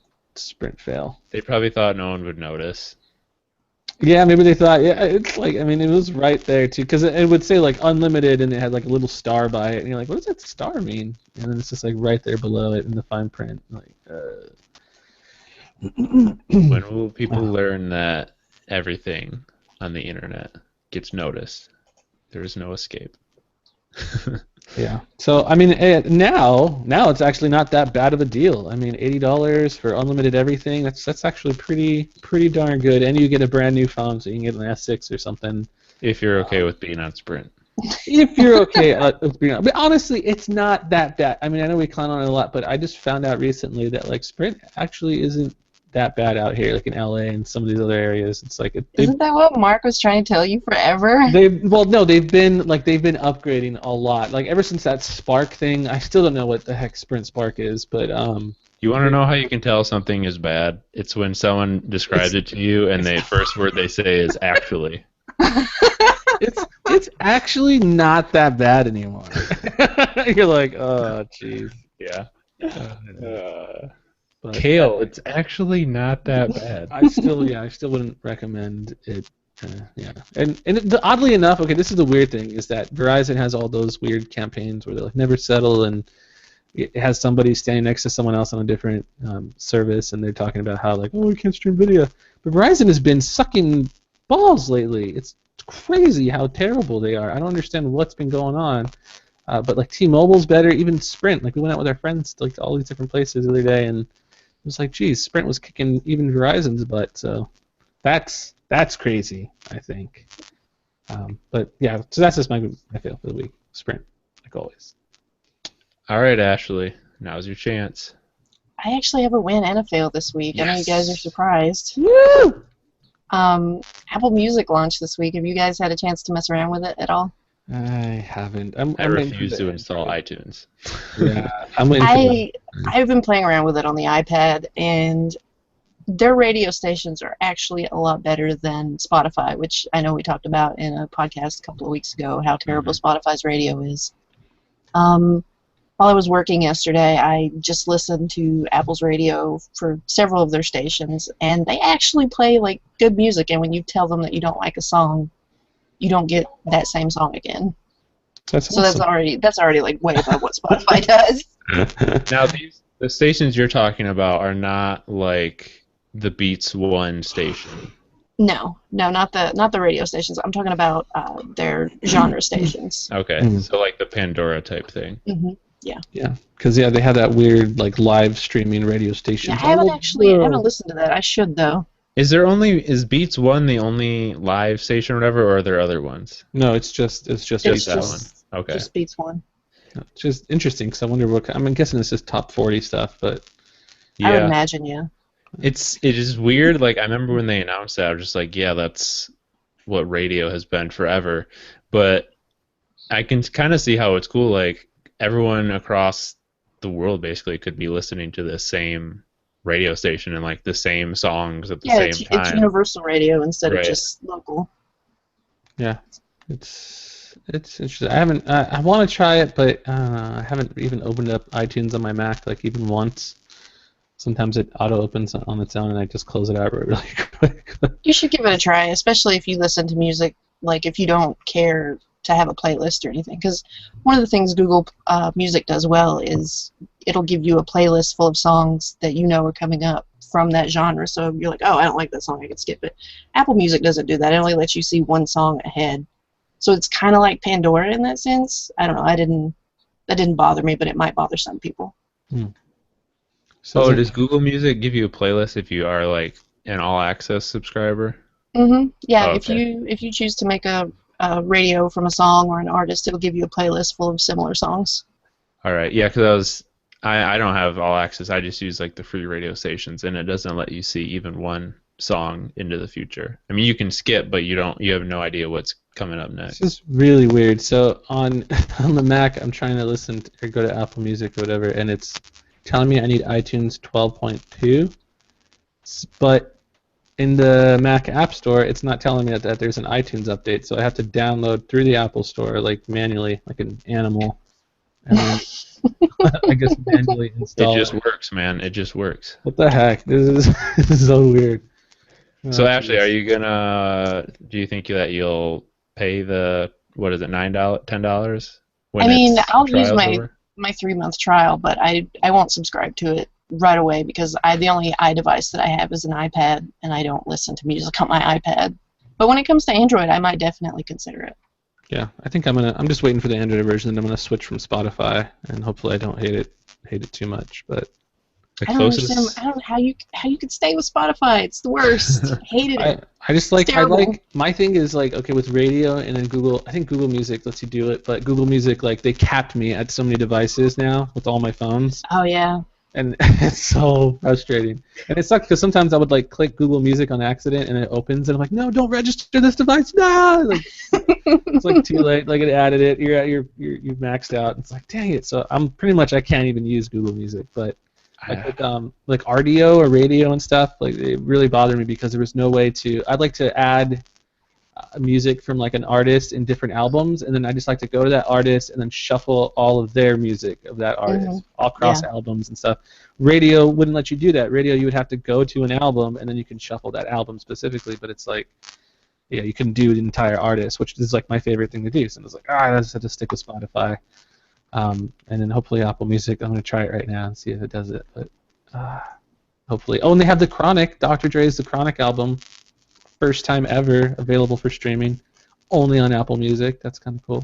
fail. They probably thought no one would notice. Yeah, maybe they thought, yeah, it's like, I mean, it was right there, too, because it would say, like, unlimited, and it had, like, a little star by it, and you're like, what does that star mean? And then it's just, like, right there below it in the fine print, like, When will people learn that everything on the internet gets noticed? There is no escape. Yeah. So, I mean, now it's actually not that bad of a deal. I mean, $80 for unlimited everything, that's actually pretty darn good, and you get a brand new phone, so you can get an S6 or something. If you're okay with being on Sprint. If you're okay with being on. But honestly, it's not that bad. I mean, I know we clown on it a lot, but I just found out recently that, like, Sprint actually isn't that bad out here, like in LA and some of these other areas. It's like isn't that what Mark was trying to tell you forever? They've been upgrading a lot. Like ever since that Spark thing, I still don't know what the heck Sprint Spark is, but you want to know how you can tell something is bad? It's when someone describes it to you and the first word they say is actually. It's actually not that bad anymore. You're like, oh jeez. Yeah. But, Kale, it's actually not that bad. I still wouldn't recommend it. Yeah, and oddly enough, okay, this is the weird thing, is that Verizon has all those weird campaigns where they like never settle, and it has somebody standing next to someone else on a different service, and they're talking about how like, oh, we can't stream video. But Verizon has been sucking balls lately. It's crazy how terrible they are. I don't understand what's been going on. But like T-Mobile's better, even Sprint. Like we went out with our friends to like all these different places the other day, and it was like, geez, Sprint was kicking even Verizon's butt. So that's crazy, I think. But yeah, so that's just my fail for the week. Sprint, like always. All right, Ashley. Now's your chance. I actually have a win and a fail this week. I know you guys are Yes. surprised. Woo! Apple Music launched this week. Have you guys had a chance to mess around with it at all? I haven't. I refuse to install iTunes. Yeah, I'm waiting for that. I've been playing around with it on the iPad, and their radio stations are actually a lot better than Spotify, which I know we talked about in a podcast a couple of weeks ago, how terrible Spotify's radio is. While I was working yesterday, I just listened to Apple's radio for several of their stations, and they actually play like good music, and when you tell them that you don't like a song, you don't get that same song again. That's So awesome. that's already like way above what Spotify does. Now, the stations you're talking about are not like the Beats One station. No, not the radio stations. I'm talking about their genre stations. Okay, so like the Pandora type thing. Mm-hmm. Yeah, because they have that weird like live streaming radio station. Yeah, I haven't listened to that. I should though. Is Beats One the only live station or whatever, or are there other ones? No, it's just It's Beats that One. just Okay. just Beats One. It's just interesting because I wonder what. I'm guessing this is top 40 stuff, but I would Yeah, imagine, yeah. it is weird. Like I remember when they announced that, I was just like, yeah, that's what radio has been forever. But I can kind of see how it's cool. Like everyone across the world basically could be listening to the same radio station and like the same songs at the Yeah, same it's time. universal radio instead of Right. just local. yeah, it's interesting. I want to try it, but I haven't even opened up iTunes on my Mac like even once. Sometimes it auto opens on its own, and I just close it out really quick. You should give it a try, especially if you listen to music, like if you don't care to have a playlist or anything. Because one of the things Google Music does well is it'll give you a playlist full of songs that you know are coming up from that genre. So you're like, oh, I don't like that song, I can skip it. Apple Music doesn't do that. It only lets you see one song ahead. So it's kind of like Pandora in that sense. I don't know. That didn't bother me, but it might bother some people. So Oh, does Google Music give you a playlist if you are like an all access subscriber? Mm-hmm. Yeah, Oh, okay. if you choose to make a radio from a song or an artist, it'll give you a playlist full of similar songs. All right, yeah, because I don't have all access. I just use like the free radio stations, and it doesn't let you see even one song into the future. I mean, you can skip, but you have no idea what's coming up next. This is really weird. So on the Mac, I'm trying to listen or go to Apple Music or whatever, and it's telling me I need iTunes 12.2, but in the Mac App Store, it's not telling me that there's an iTunes update, so I have to download through the Apple Store like manually, like an animal, and then I guess manually install. It just works, man. It just works. What the heck? This is so weird. So Oh, Ashley, geez. are you gonna? Do you think that you'll pay the what is it, $9, $10? I mean, the I'll use trial's over? my 3-month trial, but I won't subscribe to it right away because the only iDevice that I have is an iPad, and I don't listen to music on my iPad. But when it comes to Android, I might definitely consider it. Yeah, I think I'm just waiting for the Android version, and I'm gonna switch from Spotify, and hopefully I don't hate it too much. But The I don't understand. closest. I don't know how you could stay with Spotify. It's the worst. Hated it. I just like It's terrible. my thing is like, okay, with radio and then Google, I think Google Music lets you do it, but Google Music, like, they capped me at so many devices now with all my phones, Oh yeah. and it's so frustrating. And it sucks because sometimes I would like click Google Music on accident and it opens and I'm like, no, don't register this device, no! Like, it's like too late. Like, it added it. You've maxed out. It's like, dang it. So I'm pretty much, I can't even use Google Music, but like RDO or radio and stuff, like, it really bothered me because there was no way to. I'd like to add music from like an artist in different albums, and then I just like to go to that artist and then shuffle all of their music of that artist all across albums and stuff. Radio wouldn't let you do that. Radio, you would have to go to an album and then you can shuffle that album specifically, but it's like, yeah, you can do the entire artist, which is like my favorite thing to do. So I was like, I just have to stick with Spotify. And then hopefully Apple Music, I'm going to try it right now and see if it does it. But hopefully. Oh, and they have The Chronic, Dr. Dre's The Chronic album. First time ever available for streaming. Only on Apple Music. That's kind of cool.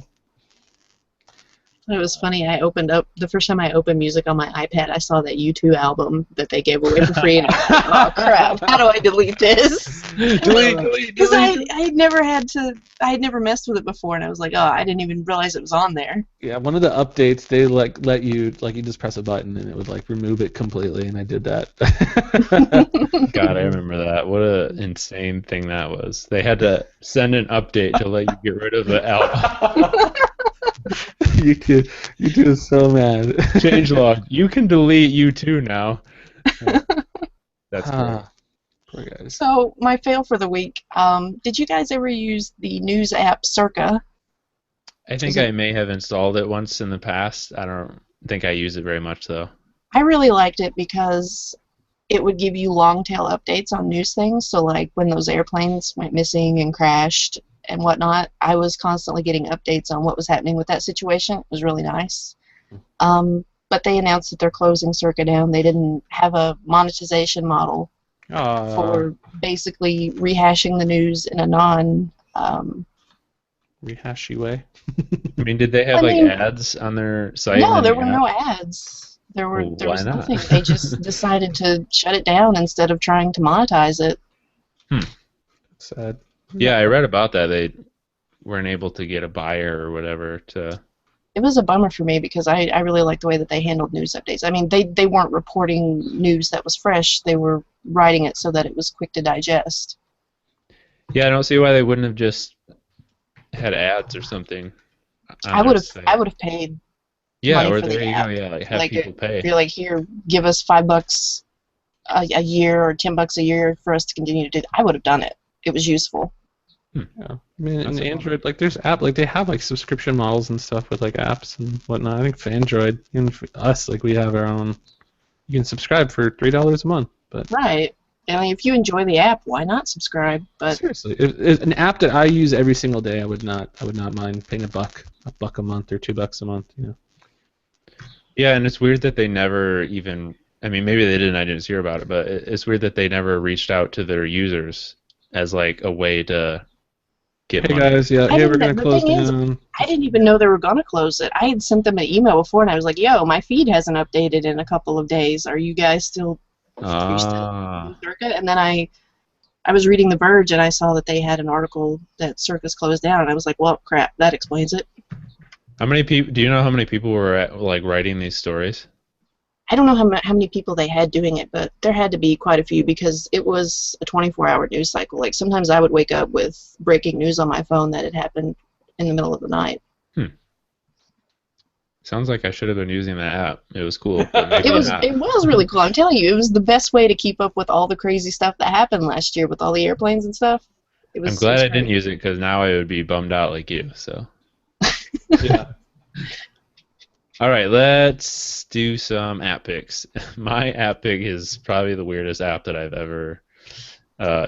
It was funny. I opened up the first time I opened music on my iPad. I saw that U2 album that they gave away for free, and I was like, "Oh crap! How do I delete this?" delete. Because I had never I had never messed with it before, and I was like, "Oh, I didn't even realize it was on there." Yeah, one of the updates they let you you just press a button and it would remove it completely, and I did that. God, I remember that. What an insane thing that was. They had to send an update to let you get rid of the album. YouTube is so mad. Changelog, you can delete U2 now. That's great. Poor guys. So my fail for the week. Did you guys ever use the news app Circa? I think I may have installed it once in the past. I don't think I use it very much though. I really liked it because it would give you long tail updates on news things. So like when those airplanes went missing and crashed and whatnot, I was constantly getting updates on what was happening with that situation. It was really nice. But they announced that they're closing Circa down. They didn't have a monetization model for basically rehashing the news in a rehashy way. I mean, did they have ads on their site? No, there were no ads. There was nothing. They just decided to shut it down instead of trying to monetize it. Sad. Yeah, I read about that. They weren't able to get a buyer or whatever to... It was a bummer for me because I really liked the way that they handled news updates. I mean, they weren't reporting news that was fresh. They were writing it so that it was quick to digest. Yeah, I don't see why they wouldn't have just had ads or something. I would have paid. Yeah, money or for there the you app. go. Yeah, have people pay. If you're here, give us $5 a year or $10 a year for us to continue to do that, I would have done it. It was useful. Yeah, I mean, in Android, there's they have subscription models and stuff with apps and whatnot. I think for Android, even for us, we have our own. You can subscribe for $3 a month, but right. I mean, if you enjoy the app, why not subscribe? But seriously, if an app that I use every single day, I would not mind paying $1 a month or $2 a month. Yeah, and it's weird that they never even. I mean, maybe they didn't. I didn't hear about it, but it's weird that they never reached out to their users as a way to get money. Hey guys, we're gonna close down. I didn't even know they were gonna close it. I had sent them an email before, and I was like, "Yo, my feed hasn't updated in a couple of days. Are you guys still using Circa?" And then I was reading The Verge, and I saw that they had an article that Circa's closed down, and I was like, "Well, crap, that explains it." How many people? Do you know how many people were writing these stories? I don't know how many people they had doing it, but there had to be quite a few because it was a 24-hour news cycle. Sometimes I would wake up with breaking news on my phone that had happened in the middle of the night. Sounds like I should have been using that app. It was cool. It was really cool. I'm telling you, it was the best way to keep up with all the crazy stuff that happened last year with all the airplanes and stuff. I'm glad I didn't use it because now I would be bummed out like you. So. Yeah. All right, let's do some app picks. My app pick is probably the weirdest app that I've ever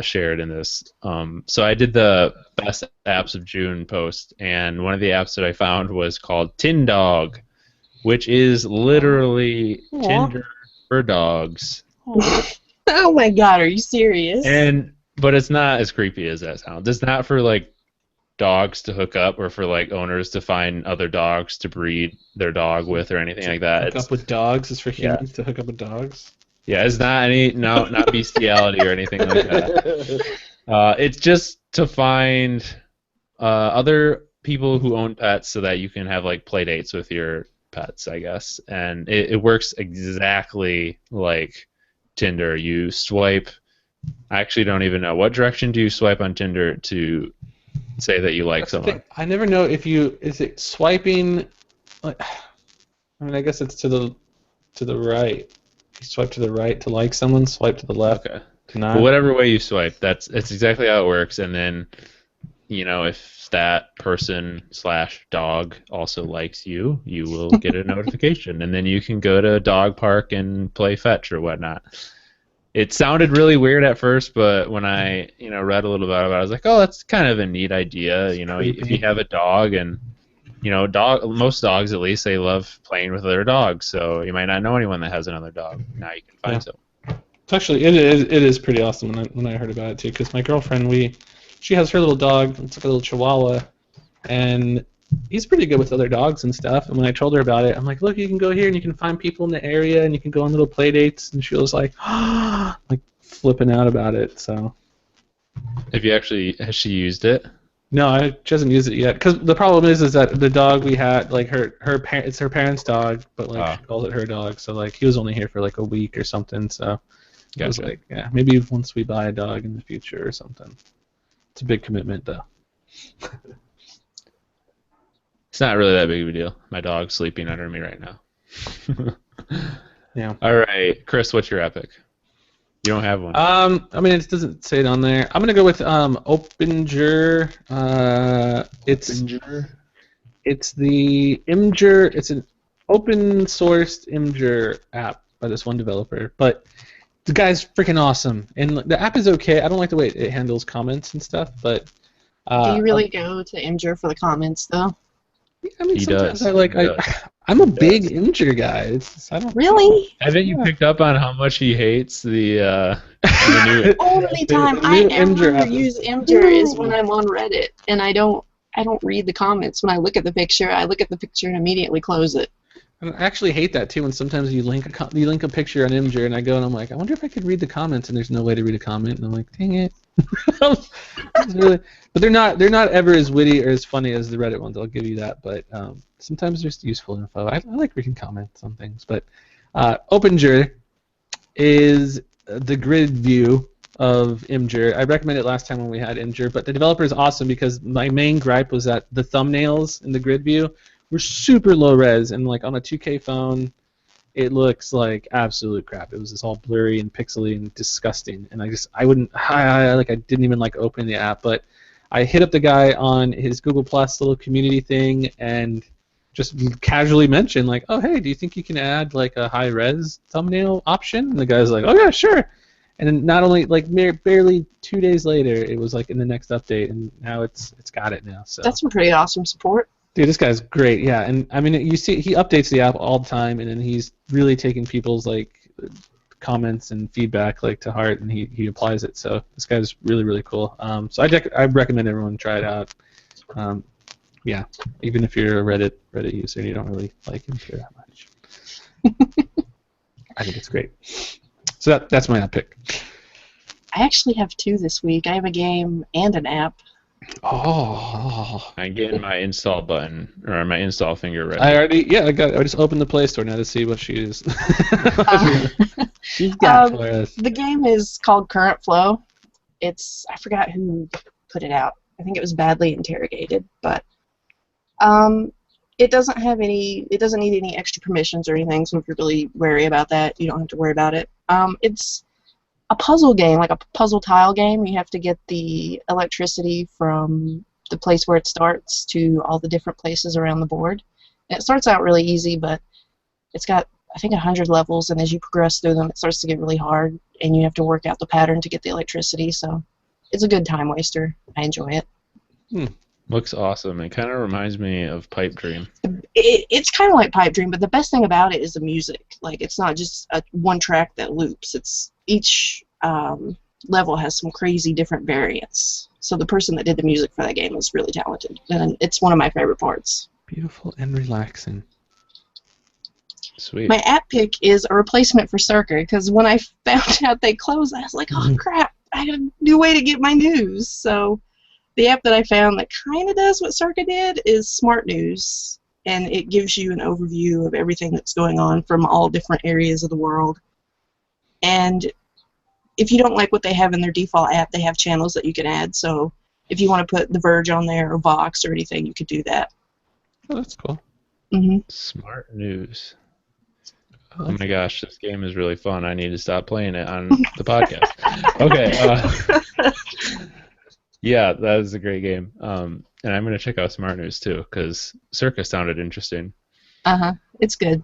shared in this. So I did the best apps of June post, and one of the apps that I found was called Tindr, which is literally Tinder for dogs. Oh my God, are you serious? But it's not as creepy as that sounds. It's not for dogs to hook up or for owners to find other dogs to breed their dog with or anything like that. Hook up with dogs is for humans to hook up with dogs. Yeah, it's not not bestiality or anything like that. It's just to find other people who own pets so that you can have play dates with your pets, I guess. And it works exactly like Tinder. You swipe. I actually don't even know what direction do you swipe on Tinder to say that you like someone. I never know if is it swiping. I mean, I guess it's to the right. You swipe to the right to like someone. Swipe to the left. Okay. To not. Well, whatever way you swipe, that's exactly how it works. And then, if that person / dog also likes you, you will get a notification, and then you can go to a dog park and play fetch or whatnot. It sounded really weird at first, but when I, read a little about it, I was like, oh, that's kind of a neat idea. If you have a dog and, most dogs at least, they love playing with other dogs. So you might not know anyone that has another dog. Now you can find some. It's actually, it is pretty awesome when I heard about it too, because my girlfriend, she has her little dog. It's like a little Chihuahua, and he's pretty good with other dogs and stuff. And when I told her about it, I'm like, look, you can go here and you can find people in the area and you can go on little play dates. And she was like, like flipping out about it. So. Has she used it? No, she hasn't used it yet. Because the problem is that the dog we had, like it's her parents' dog, but like she calls it her dog. So like he was only here for like a week or something. So it was like, yeah, maybe once we buy a dog in the future or something. It's a big commitment though. It's not really that big of a deal. My dog's sleeping under me right now. Yeah. All right, Chris, what's your epic? You don't have one. I mean, it doesn't say it on there. I'm gonna go with Openger. It's the Imgur. It's an open-sourced Imgur app by this one developer, but the guy's freaking awesome. And the app is okay. I don't like the way it handles comments and stuff, but. Do you really go to Imgur for the comments, though? I mean, He sometimes does. I'm a big Imgur guy. I don't Really? Haven't you picked up on how much he hates the new? The only time I ever use Imgur is when I'm on Reddit, and I don't read the comments. When I look at the picture, and immediately close it. I actually hate that too. When sometimes you link a picture on Imgur, and I go and I'm like, I wonder if I could read the comments, and there's no way to read a comment, and I'm like, dang it. But they're not ever as witty or as funny as the Reddit ones. I'll give you that. But sometimes there's useful info. I like reading comments on things. But Openger is the grid view of Imgur. I recommended it last time when we had Imgur, but the developer is awesome because my main gripe was that the thumbnails in the grid view were super low res, and like on a 2K phone, it looks like absolute crap. It was just all blurry and pixely and disgusting, and I didn't even like opening the app. But I hit up the guy on his Google Plus little community thing and just casually mentioned like, oh hey, do you think you can add like a high res thumbnail option? And the guy's like, oh yeah, sure. And then not only like barely 2 days later, it was like in the next update, and now it's got it now. So that's some pretty awesome support. Dude, this guy's great. Yeah, and I mean, you see, he updates the app all the time, and then he's really taking people's like comments and feedback like to heart, and he applies it. So this guy's really really cool. So I recommend everyone try it out. Yeah, even if you're a Reddit user and you don't really like him here that much. I think it's great. So that's my app pick. I actually have two this week. I have a game and an app. Oh. I'm getting my install button or my install finger ready. I just opened the Play Store now to see what she's got for us. The game is called Current Flow. I forgot who put it out. I think it was Badly Interrogated, but it doesn't need any extra permissions or anything, so if you're really wary about that, you don't have to worry about it. It's a puzzle game, like a puzzle tile game. You have to get the electricity from the place where it starts to all the different places around the board. And it starts out really easy, but it's got, I think, 100 levels, and as you progress through them, it starts to get really hard, and you have to work out the pattern to get the electricity, so it's a good time waster. I enjoy it. Looks awesome. It kind of reminds me of Pipe Dream. It's kind of like Pipe Dream, but the best thing about it is the music. Like, it's not just one track that loops. It's each level has some crazy different variants. So the person that did the music for that game was really talented, and it's one of my favorite parts. Beautiful and relaxing. Sweet. My app pick is a replacement for Circa, because when I found out they closed, I was like, oh crap, I got a new way to get my news. So the app that I found that kind of does what Circa did is Smart News, and it gives you an overview of everything that's going on from all different areas of the world. And if you don't like what they have in their default app, they have channels that you can add. So if you want to put The Verge on there or Vox or anything, you could do that. Oh, that's cool. Smart News. Oh my gosh, this game is really fun. I need to stop playing it on the podcast. Okay. Yeah, that is a great game. And I'm going to check out Smart News too, because Circa sounded interesting. It's good.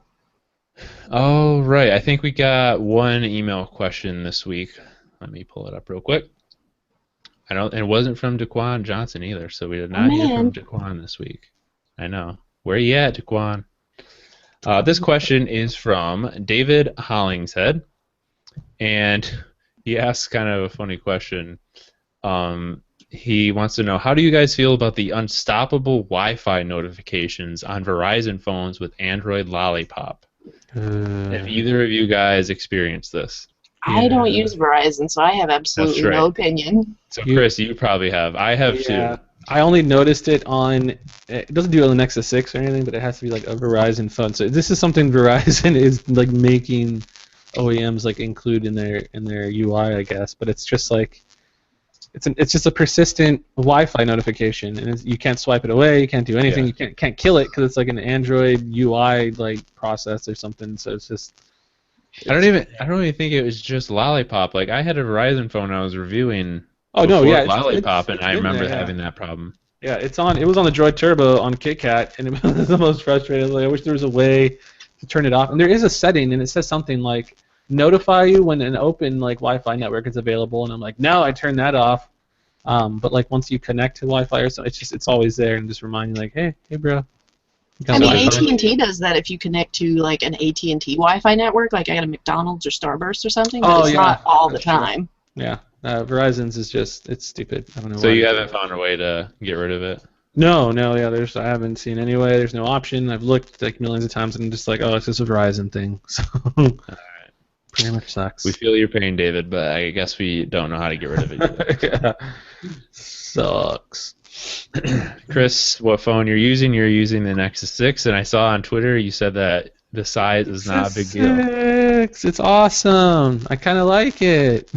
Oh, right. I think we got one email question this week. Let me pull it up real quick. It wasn't from Daquan Johnson either, so we did not hear from Daquan this week. I know. Where you at, Daquan? This question is from David Hollingshead, and he asks kind of a funny question. He wants to know, how do you guys feel about the unstoppable Wi-Fi notifications on Verizon phones with Android Lollipop? Have either of you guys experienced this? I don't use Verizon, so I have absolutely no opinion. So, Chris, you probably have. I have too. I only noticed it on. It doesn't do it on the Nexus 6 or anything, but it has to be like a Verizon phone. So this is something Verizon is like making OEMs like include in their UI, I guess. But it's just like it's just a persistent Wi-Fi notification, and you can't swipe it away. You can't do anything. You can't kill it because it's like an Android UI like process or something. So it's just. I don't even think it was just Lollipop. Like, I had a Verizon phone I was reviewing. Lollipop, and I remember having that problem. Yeah, it was on the Droid Turbo on KitKat, and it was the most frustrating. Like, I wish there was a way to turn it off. And there is a setting, and it says something like notify you when an open like Wi-Fi network is available. And I'm like, no, I turned that off. But like once you connect to Wi-Fi or something, it's always there and just remind you like, hey bro. I mean, AT&T does that if you connect to like an AT&T Wi-Fi network, like I got a McDonald's or Starburst or something, but it's not all the time. Yeah, Verizon's is just, it's stupid. I don't know. So you haven't found a way to get rid of it? No, I haven't seen any way. There's no option. I've looked like millions of times and I'm just like, oh, it's just a Verizon thing. So pretty much sucks. We feel your pain, David, but I guess we don't know how to get rid of it either. Sucks. Chris, what phone you're using? You're using the Nexus 6, and I saw on Twitter you said that the size is not a big deal. It's awesome. I kind of like it.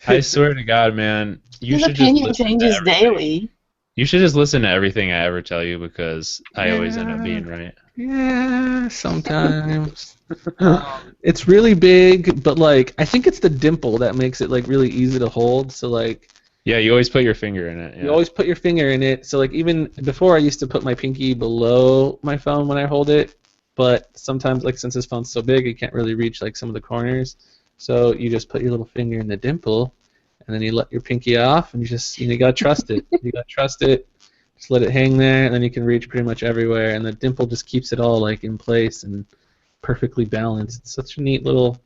I swear to God, man, his opinion changes daily. You should just listen to everything I ever tell you because I always end up being right. Yeah, sometimes. It's really big, but like I think it's the dimple that makes it like really easy to hold. So like. Yeah, you always put your finger in it. Yeah. You always put your finger in it. So like even before I used to put my pinky below my phone when I hold it, but sometimes like since this phone's so big, you can't really reach like some of the corners. So you just put your little finger in the dimple, and then you let your pinky off, and you gotta trust it. You gotta trust it. Just let it hang there, and then you can reach pretty much everywhere. And the dimple just keeps it all like in place and perfectly balanced. It's such a neat little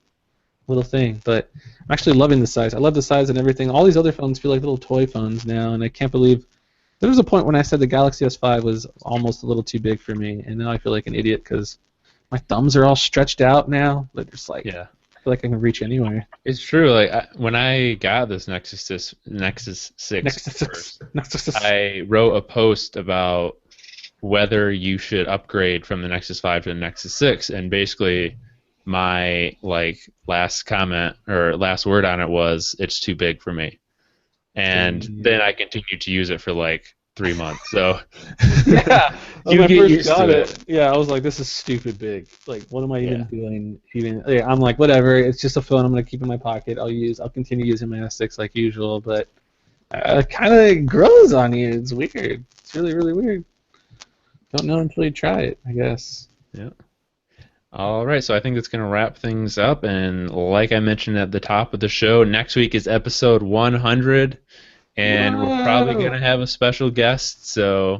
thing, but I'm actually loving the size. I love the size and everything. All these other phones feel like little toy phones now, and I can't believe there was a point when I said the Galaxy S5 was almost a little too big for me, and now I feel like an idiot because my thumbs are all stretched out now. They're just like, I feel like I can reach anywhere. It's true. Like when I got this Nexus 6 first, I wrote a post about whether you should upgrade from the Nexus 5 to the Nexus 6, and basically my last comment or last word on it was it's too big for me, and then I continued to use it for like 3 months. So you get used to it. Yeah, I was like, this is stupid big. Like, what am I even doing? I'm like, whatever. It's just a phone. I'm gonna keep in my pocket. I'll continue using my S6 like usual, but it kind of grows on you. It's weird. It's really really weird. Don't know until you try it, I guess. Yeah. All right, so I think that's going to wrap things up, and like I mentioned at the top of the show, next week is episode 100, and we're probably going to have a special guest, so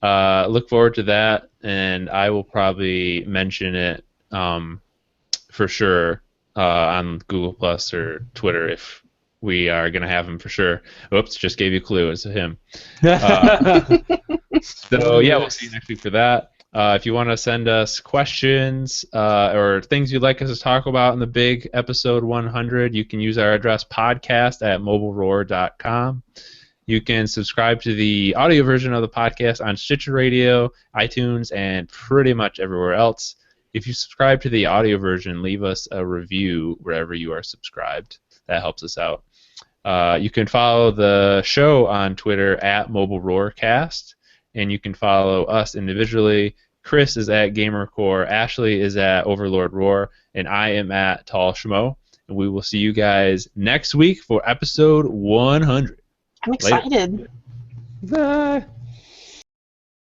look forward to that, and I will probably mention it for sure on Google Plus or Twitter if we are going to have him for sure. Oops, just gave you a clue. It's him. So, yeah, we'll see you next week for that. If you want to send us questions or things you'd like us to talk about in the big episode 100, you can use our address podcast@mobileroar.com. You can subscribe to the audio version of the podcast on Stitcher Radio, iTunes, and pretty much everywhere else. If you subscribe to the audio version, leave us a review wherever you are subscribed. That helps us out. You can follow the show on Twitter @MobileRoarcast. And you can follow us individually. Chris is at GamerCore, Ashley is at Overlord Roar, and I am at Tall Schmo. And we will see you guys next week for episode 100. I'm excited. Bye.